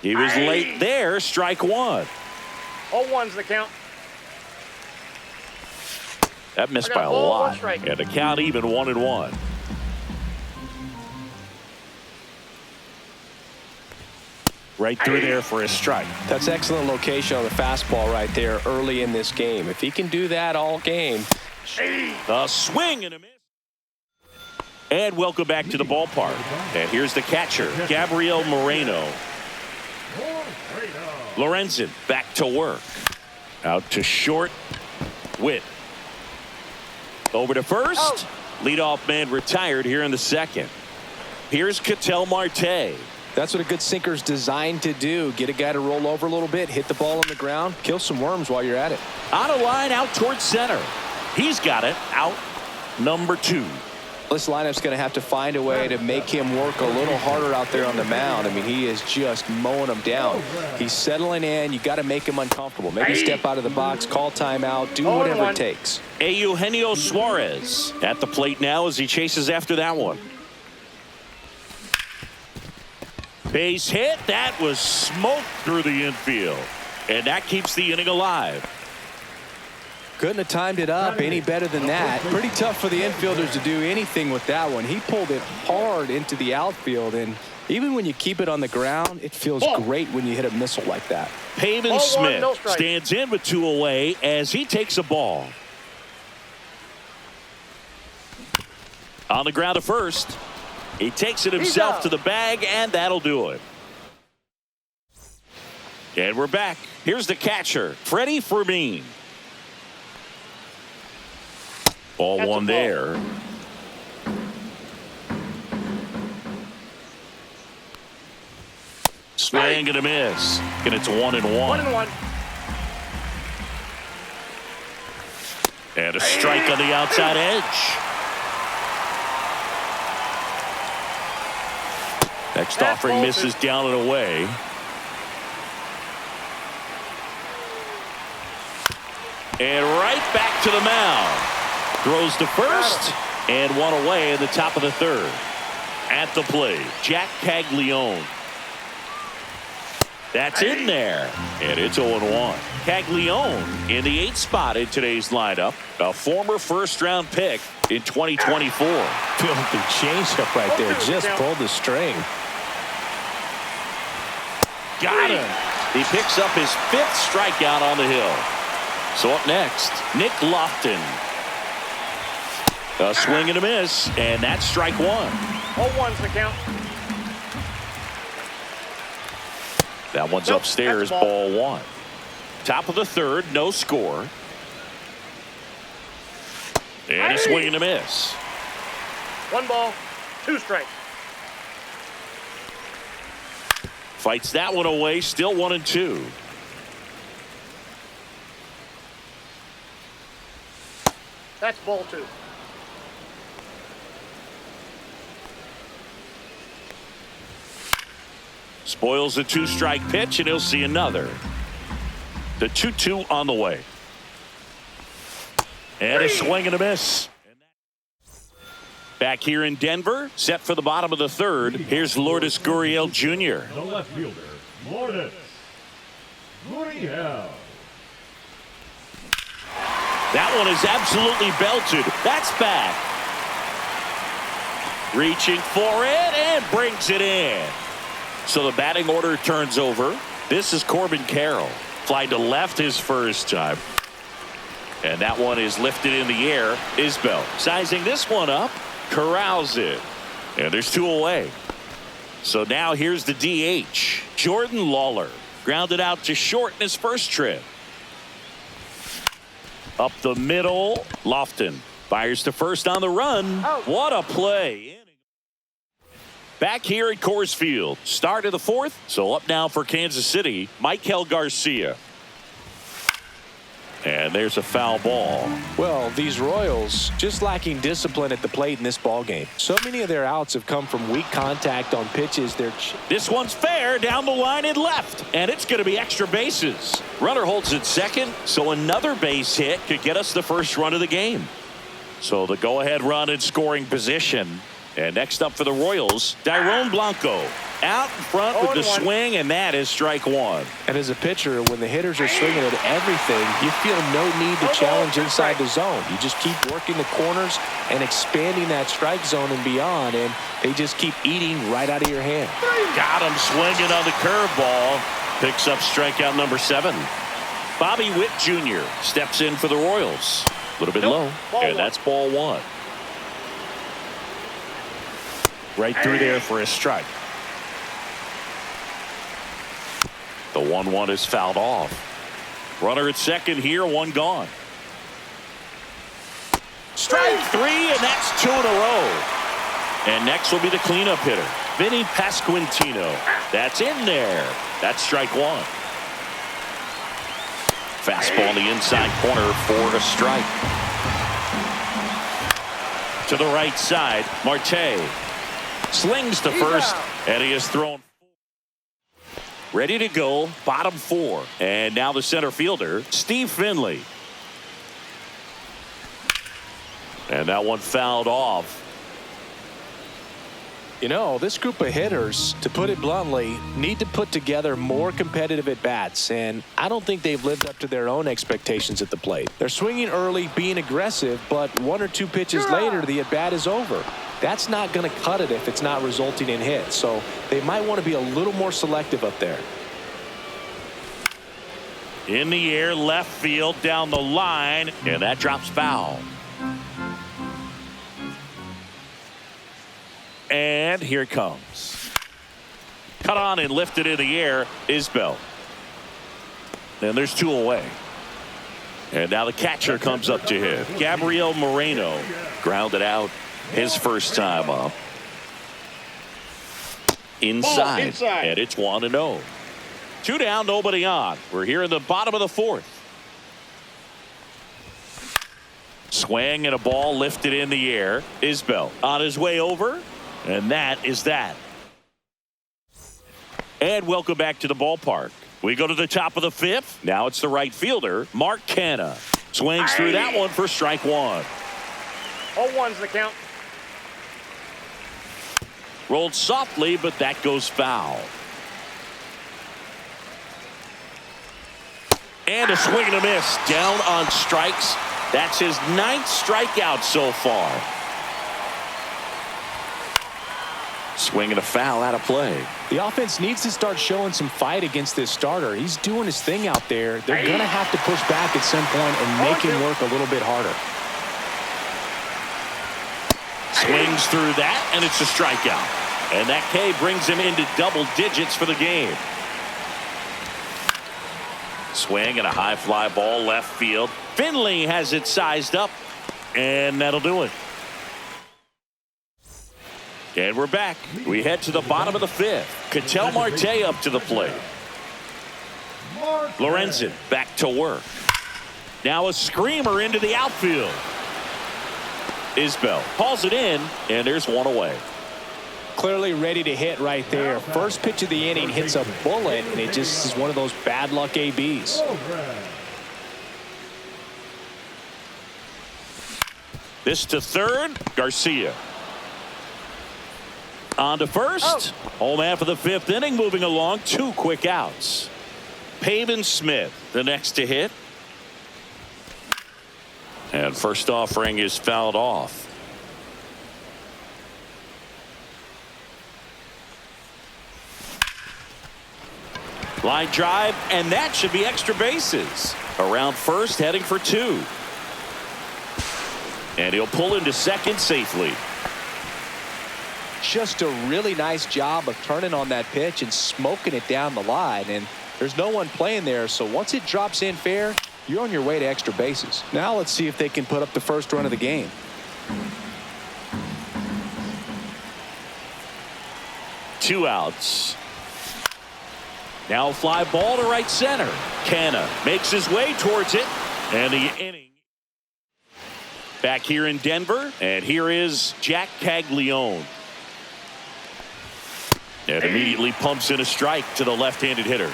[SPEAKER 1] He was late there. Strike 1.
[SPEAKER 3] All 1's the count.
[SPEAKER 1] That missed by a lot. And the count even 1-1. Right through there for a strike.
[SPEAKER 5] That's excellent location on the fastball right there early in this game. If he can do that all game.
[SPEAKER 1] The swing and a miss. And welcome back to the ballpark. And here's the catcher, Gabriel Moreno. Lorenzen back to work. Out to short. Witt. Over to first. Leadoff man retired here in the second. Here's Ketel Marte.
[SPEAKER 5] That's what a good sinker's designed to do. Get a guy to roll over a little bit, hit the ball on the ground, kill some worms while you're at it.
[SPEAKER 1] On a line out towards center. He's got it. Out number 2.
[SPEAKER 5] This lineup's going to have to find a way to make him work a little harder out there on the mound. I mean, he is just mowing them down. He's settling in. You got to make him uncomfortable. Maybe step out of the box, call timeout, do whatever it takes.
[SPEAKER 1] Eugenio Suarez at the plate now as he chases after that one. Base hit. That was smoked through the infield. And that keeps the inning alive.
[SPEAKER 5] Couldn't have timed it up any better than that. Pretty tough for the infielders to do anything with that one. He pulled it hard into the outfield, and even when you keep it on the ground, it feels great when you hit a missile like that.
[SPEAKER 1] Pavin Smith stands in with 2 away as he takes a ball. On the ground to first. He takes it himself to the bag, and that'll do it. And we're back. Here's the catcher, Freddie Fermin. Ball 1 there. Swing and a miss. And it's 1-1.
[SPEAKER 3] 1-1.
[SPEAKER 1] And a strike on the outside edge. Next offering misses down and away. And right back to the mound. Throws to first and one away in the top of the third. At the plate, Jack Caglione. That's in there, and it's 0-1. Caglione in the 8th spot in today's lineup. A former first-round pick in 2024.
[SPEAKER 5] Filthy changeup right there. Just pulled the string.
[SPEAKER 1] Got him. He picks up his 5th strikeout on the hill. So up next, Nick Lofton. A swing and a miss, and that's strike one.
[SPEAKER 3] 0-1's the count.
[SPEAKER 1] That one's upstairs, ball one. Top of the third, no score. And a swing and a miss.
[SPEAKER 3] 1 ball, 2 strikes.
[SPEAKER 1] Fights that one away, still 1-2.
[SPEAKER 3] That's ball 2.
[SPEAKER 1] Spoils a 2-strike pitch, and he'll see another. The 2-2 on the way. And a swing and a miss. Back here in Denver, set for the bottom of the third. Here's Lourdes Gurriel Jr.
[SPEAKER 2] The left fielder, Lourdes Gurriel.
[SPEAKER 1] That one is absolutely belted. That's back. Reaching for it and brings it in. So the batting order turns over. This is Corbin Carroll. Fly to left his first time. And that one is lifted in the air. Isbell sizing this one up. Corrals it. And there's 2 away. So now here's the DH. Jordan Lawler. Grounded out to short in his first trip. Up the middle. Lofton fires to first on the run. What a play. Back here at Coors Field. Start of the 4th. So up now for Kansas City, Michael Garcia. And there's a foul ball.
[SPEAKER 5] Well, these Royals just lacking discipline at the plate in this ball game. So many of their outs have come from weak contact on pitches.
[SPEAKER 1] This one's fair down the line and left. And it's going to be extra bases. Runner holds at second. So another base hit could get us the first run of the game. So the go-ahead run in scoring position. And next up for the Royals, Dairon Blanco. Out in front with the swing, and that is strike one.
[SPEAKER 5] And as a pitcher, when the hitters are swinging at everything, you feel no need to challenge inside the zone. You just keep working the corners and expanding that strike zone and beyond, and they just keep eating right out of your hand.
[SPEAKER 1] Got him swinging on the curveball. Picks up strikeout number 7. Bobby Witt Jr. steps in for the Royals. A little bit low, and that's ball 1. Right through there for a strike. The 1-1 is fouled off. Runner at second here, 1 gone. Strike 3, and that's 2 in a row. And next will be the cleanup hitter, Vinny Pasquantino. That's in there. That's strike 1. Fastball in the inside corner for a strike. To the right side, Marte slings to first, and he is thrown. Ready to go, bottom 4. And now the center fielder, Steve Finley. And that one fouled off.
[SPEAKER 5] You know, this group of hitters, to put it bluntly, need to put together more competitive at-bats, and I don't think they've lived up to their own expectations at the plate. They're swinging early, being aggressive, but 1 or 2 pitches later, the at-bat is over. That's not going to cut it if it's not resulting in hits, so they might want to be a little more selective up there.
[SPEAKER 1] In the air, left field, down the line, and that drops foul. And here it comes. Cut on and lifted in the air, Isbell. And there's 2 away. And now the catcher comes up to hit. Gabriel Moreno grounded out his first time up. Inside. And it's 1-0. 2 down, nobody on. We're here in the bottom of the 4th. Swing and a ball lifted in the air. Isbell on his way over, and that is that. And welcome back to the ballpark. We go to the top of the fifth. Now it's the right fielder, Mark Canha. Swings through that one for strike one.
[SPEAKER 3] 0-1's the count.
[SPEAKER 1] Rolled softly, but that goes foul. And a swing and a miss. Down on strikes. That's his 9th strikeout so far. Swing and a foul out of play.
[SPEAKER 5] The offense needs to start showing some fight against this starter. He's doing his thing out there. They're going to have to push back at some point and make him work a little bit harder.
[SPEAKER 1] Swings through that, and it's a strikeout. And that K brings him into double digits for the game. Swing and a high fly ball left field. Finley has it sized up, and that'll do it. And we're back. We head to the bottom of the fifth. Ketel Marte up to the plate. Lorenzen back to work. Now a screamer into the outfield. Isbell calls it in, and there's one away.
[SPEAKER 5] Clearly ready to hit right there. First pitch of the inning hits a bullet, and it just is one of those bad luck ABs.
[SPEAKER 1] This to third, Garcia. On to first. Home half of the fifth inning, moving along. 2 quick outs. Pavin Smith, the next to hit. And first offering is fouled off. Line drive, and that should be extra bases. Around first, heading for 2. And he'll pull into second safely.
[SPEAKER 5] Just a really nice job of turning on that pitch and smoking it down the line. And there's no one playing there, so once it drops in fair, you're on your way to extra bases. Now let's see if they can put up the first run of the game.
[SPEAKER 1] Two outs. Now a fly ball to right center. Canha makes his way towards it, and the inning. Back here in Denver, and here is Jack Caglione. And immediately pumps in a strike to the left-handed hitter.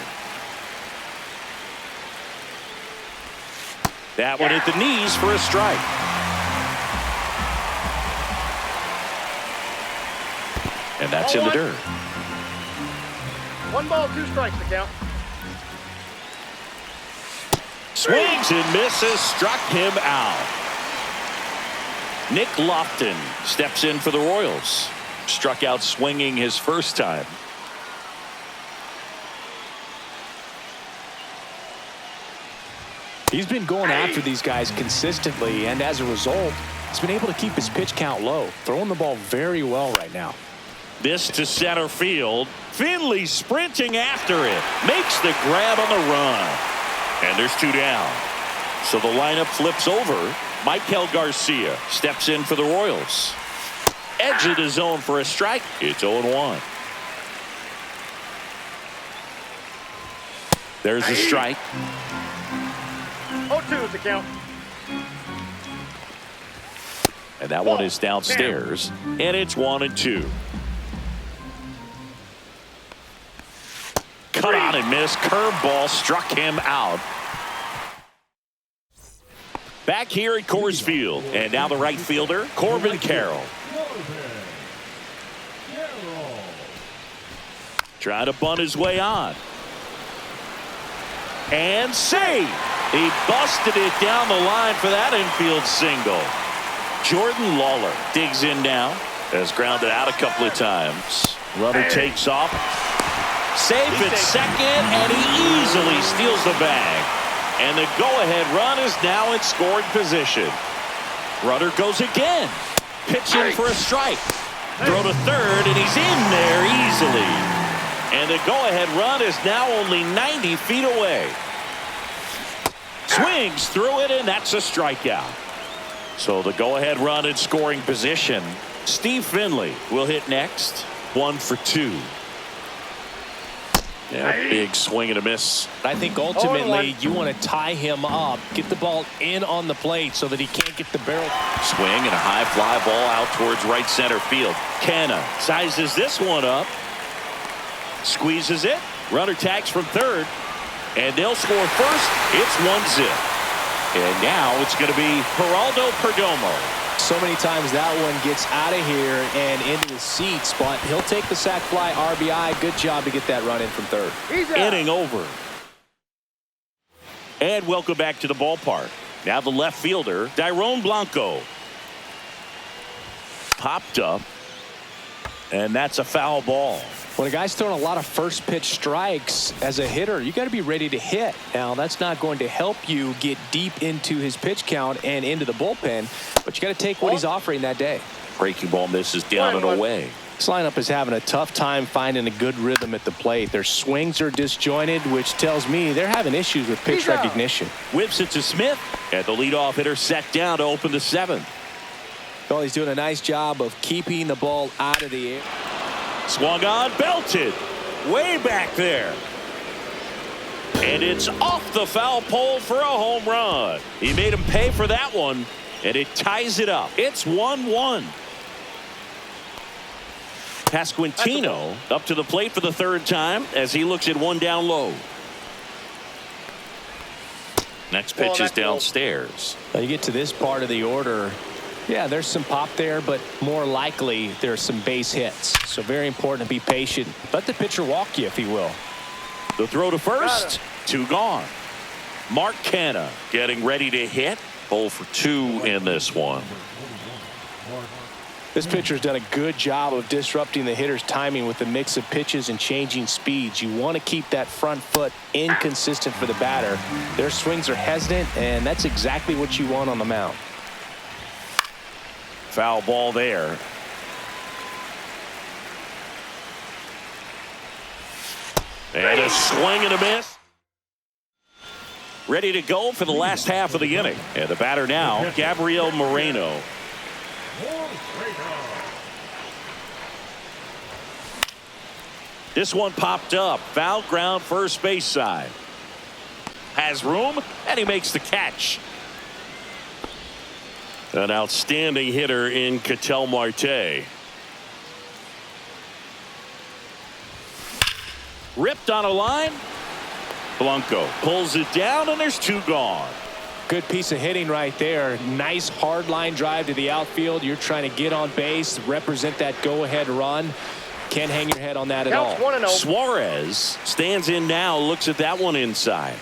[SPEAKER 1] That one at the knees for a strike. And that's in the dirt.
[SPEAKER 3] 1 ball, 2 strikes to count.
[SPEAKER 1] Swings and misses, struck him out. Nick Lofton steps in for the Royals. Struck out swinging his first time.
[SPEAKER 5] He's been going after these guys consistently, and as a result, he's been able to keep his pitch count low, throwing the ball very well right now.
[SPEAKER 1] This to center field. Finley sprinting after it. Makes the grab on the run. And there's 2 down. So the lineup flips over. Michael Garcia steps in for the Royals. Edge of the zone for a strike. It's 0-1. There's a strike.
[SPEAKER 3] 0-2 is the count.
[SPEAKER 1] And that one is downstairs. And it's 1-2. Cut on and miss. Curveball struck him out. Back here at Coors Field. And now the right fielder, Corbin Carroll. Trying to bunt his way on. And save. He busted it down the line for that infield single. Jordan Lawler digs in now. Has grounded out a couple of times. Runner takes off. Safe at second, and he easily steals the bag. And the go-ahead run is now in scoring position. Runner goes again. Pitching for a strike. Throw to third, and he's in there easily. And the go-ahead run is now only 90 feet away. Swings through it, and that's a strikeout. So the go-ahead run in scoring position. Steve Finley will hit next. 1 for 2. Yeah, big swing and a miss.
[SPEAKER 5] I think ultimately you want to tie him up, get the ball in on the plate so that he can't get the barrel.
[SPEAKER 1] Swing and a high fly ball out towards right center field. Canna sizes this one up. Squeezes it. Runner tags from third. And they'll score first. It's 1-0. And now it's going to be Geraldo Perdomo.
[SPEAKER 5] So many times that one gets out of here and into the seats, but he'll take the sac fly RBI. Good job to get that run in from third.
[SPEAKER 1] Inning over. And welcome back to the ballpark. Now the left fielder, Dairon Blanco. Popped up. And that's a foul ball.
[SPEAKER 5] When a guy's throwing a lot of first pitch strikes as a hitter, you got to be ready to hit. Now, that's not going to help you get deep into his pitch count and into the bullpen, but you got to take what he's offering that day.
[SPEAKER 1] Breaking ball misses down and away.
[SPEAKER 5] This lineup is having a tough time finding a good rhythm at the plate. Their swings are disjointed, which tells me they're having issues with pitch recognition.
[SPEAKER 1] Whips it to Smith, and the leadoff hitter set down to open the seventh.
[SPEAKER 5] Well, he's doing a nice job of keeping the ball out of the air.
[SPEAKER 1] Swung on, belted, way back there. And it's off the foul pole for a home run. He made him pay for that one, and it ties it up. It's 1-1. Pasquantino up to the plate for the third time as he looks at one down low. Next pitch is downstairs.
[SPEAKER 5] Now you get to this part of the order. Yeah, there's some pop there, but more likely there's some base hits. So very important to be patient. Let the pitcher walk you, if he will.
[SPEAKER 1] The throw to first. 2 gone. Mark Canha getting ready to hit. 0 for 2 in this one.
[SPEAKER 5] This pitcher's done a good job of disrupting the hitter's timing with the mix of pitches and changing speeds. You want to keep that front foot inconsistent for the batter. Their swings are hesitant, and that's exactly what you want on the mound.
[SPEAKER 1] Foul ball there. And a swing and a miss. Ready to go for the last half of the inning. And the batter now, Gabriel Moreno. This one popped up. Foul ground first base side. Has room, and he makes the catch. An outstanding hitter in Ketel Marte. Ripped on a line. Blanco pulls it down, and there's 2 gone.
[SPEAKER 5] Good piece of hitting right there. Nice hard line drive to the outfield. You're trying to get on base, represent that go-ahead run. Can't hang your head on that at all.
[SPEAKER 1] Suarez stands in now, looks at that one inside.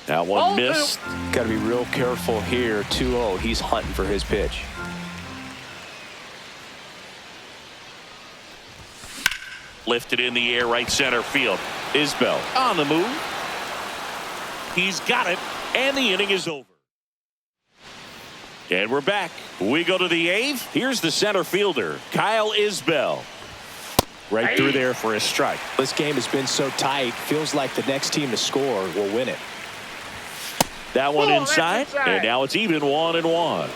[SPEAKER 1] That one missed.
[SPEAKER 5] Got to be real careful here. 2-0. He's hunting for his pitch.
[SPEAKER 1] Lifted in the air, right center field. Isbell on the move. He's got it, and the inning is over. And we're back. We go to the 8th. Here's the center fielder, Kyle Isbell. Right through there for a strike.
[SPEAKER 5] This game has been so tight. Feels like the next team to score will win it.
[SPEAKER 1] That one inside, and now it's even 1-1.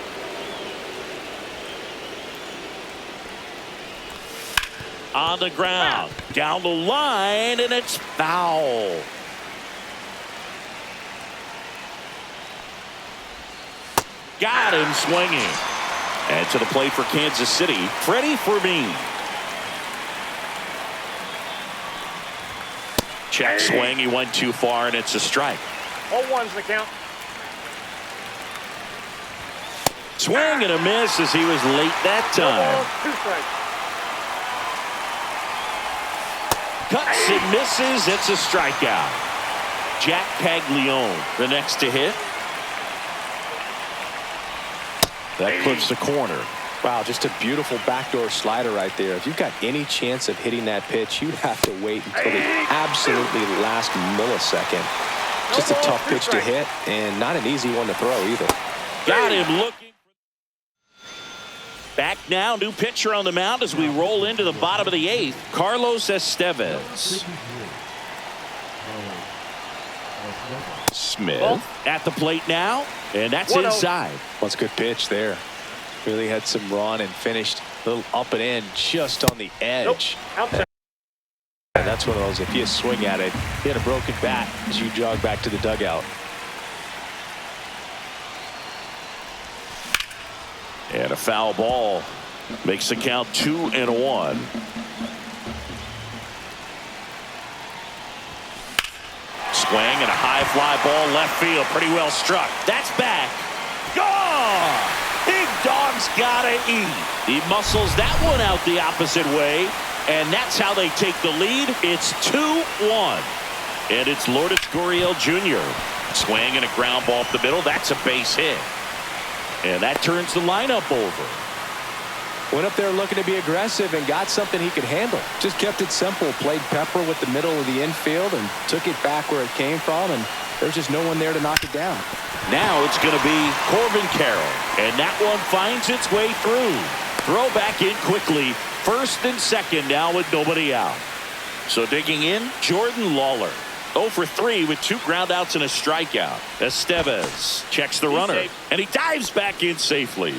[SPEAKER 1] On the ground, down the line, and it's foul. Got him swinging. And to the plate for Kansas City, Freddie Fermin. Check swing, he went too far, and it's a strike.
[SPEAKER 3] 0-1's the count.
[SPEAKER 1] Swing and a miss as he was late that time.
[SPEAKER 3] 2 strikes.
[SPEAKER 1] Cuts and misses. It's a strikeout. Jack Paglione, the next to hit. That clips the corner.
[SPEAKER 5] Wow, just a beautiful backdoor slider right there. If you've got any chance of hitting that pitch, you have to wait until the absolutely last millisecond. Just a tough pitch to hit, and not an easy one to throw either.
[SPEAKER 1] Got him looking. Back now, new pitcher on the mound as we roll into the bottom of the 8th. Carlos Estevez. Smith at the plate now, and that's inside.
[SPEAKER 5] Well, it's a good pitch there. Really had some run and finished little up and in just on the edge.
[SPEAKER 3] Nope. Outside.
[SPEAKER 5] And that's one of those, if you swing at it, hit a broken bat as you jog back to the dugout.
[SPEAKER 1] And a foul ball makes the count 2-1. Swing and a high fly ball left field, pretty well struck. That's back. Gone! Big dog's gotta eat. He muscles that one out the opposite way, and that's how they take the lead. It's 2-1. And it's Lourdes Gurriel Jr. Swing and a ground ball up the middle. That's a base hit. And that turns the lineup over.
[SPEAKER 5] Went up there looking to be aggressive and got something he could handle. Just kept it simple. Played pepper with the middle of the infield and took it back where it came from. And there's just no one there to knock it down.
[SPEAKER 1] Now it's going to be Corbin Carroll. And that one finds its way through. Throw back in quickly. First and second now with nobody out. So digging in, Jordan Lawler. 0 for 3 with 2 groundouts and a strikeout. Estevez checks the runner.
[SPEAKER 3] Safe.
[SPEAKER 1] And he dives back in safely.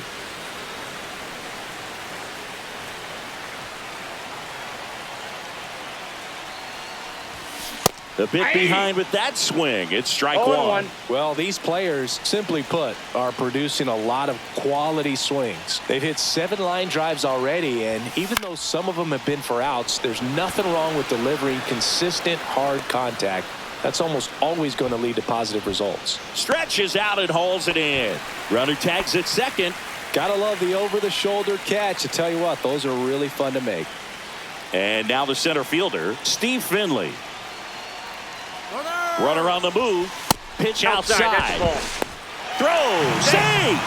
[SPEAKER 1] A bit behind with that swing. It's strike 1.
[SPEAKER 5] Well, these players, simply put, are producing a lot of quality swings. They've hit 7 line drives already, and even though some of them have been for outs, there's nothing wrong with delivering consistent, hard contact. That's almost always going to lead to positive results.
[SPEAKER 1] Stretches out and hauls it in. Runner tags at second.
[SPEAKER 5] Gotta love the over-the-shoulder catch. I tell you what, those are really fun to make.
[SPEAKER 1] And now the center fielder, Steve Finley. Runner on the move. Pitch outside. Throw. Save.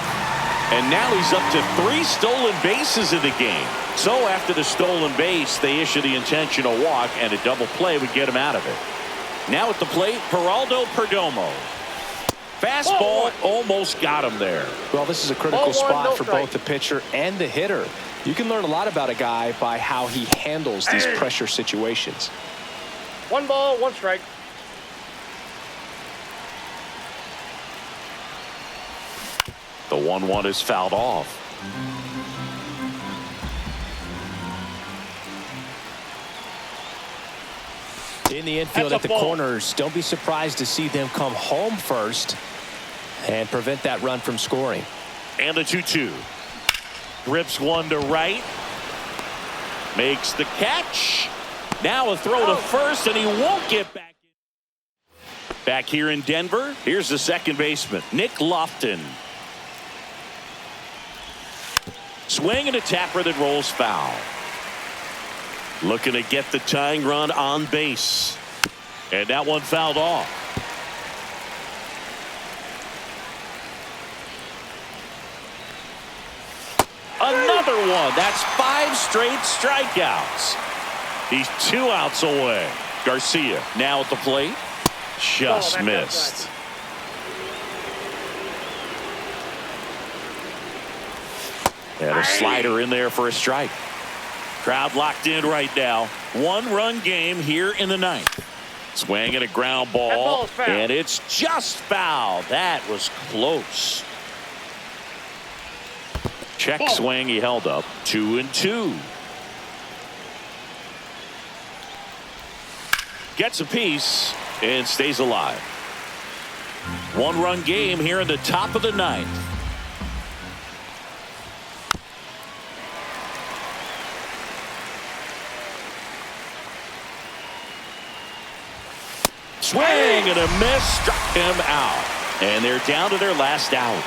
[SPEAKER 1] And now he's up to 3 stolen bases in the game. So after the stolen base, they issue the intentional walk, and a double play would get him out of it. Now at the plate, Geraldo Perdomo. Fastball almost got him there.
[SPEAKER 5] Well, this is a critical spot for both the pitcher and the hitter. You can learn a lot about a guy by how he handles these pressure situations.
[SPEAKER 3] 1 ball, 1 strike.
[SPEAKER 1] The 1-1 is fouled off.
[SPEAKER 5] In the infield at the corners, don't be surprised to see them come home first and prevent that run from scoring.
[SPEAKER 1] And the 2-2. Grips one to right. Makes the catch. Now a throw to first, and he won't get back. Back here in Denver, here's the second baseman, Nick Lofton. Swing and a tapper that rolls foul. Looking to get the tying run on base. And that one fouled off. Another one. That's 5 straight strikeouts. He's 2 outs away. Garcia now at the plate. Just missed. And a slider in there for a strike. Crowd locked in right now. 1-run game here in the 9th. Swing and a ground ball. And it's just foul. That was close. Check swing. He held up. 2-2. Gets a piece and stays alive. 1-run game here in the top of the 9th. Swing and a miss, struck him out. And they're down to their last out.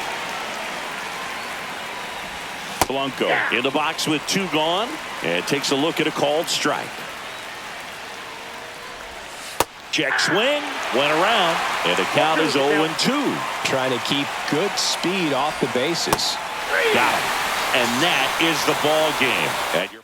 [SPEAKER 1] Blanco in the box with 2 gone and takes a look at a called strike. Check swing, went around, and the count is 0-2.
[SPEAKER 5] Trying to keep good speed off the bases.
[SPEAKER 1] Got him. And that is the ball game.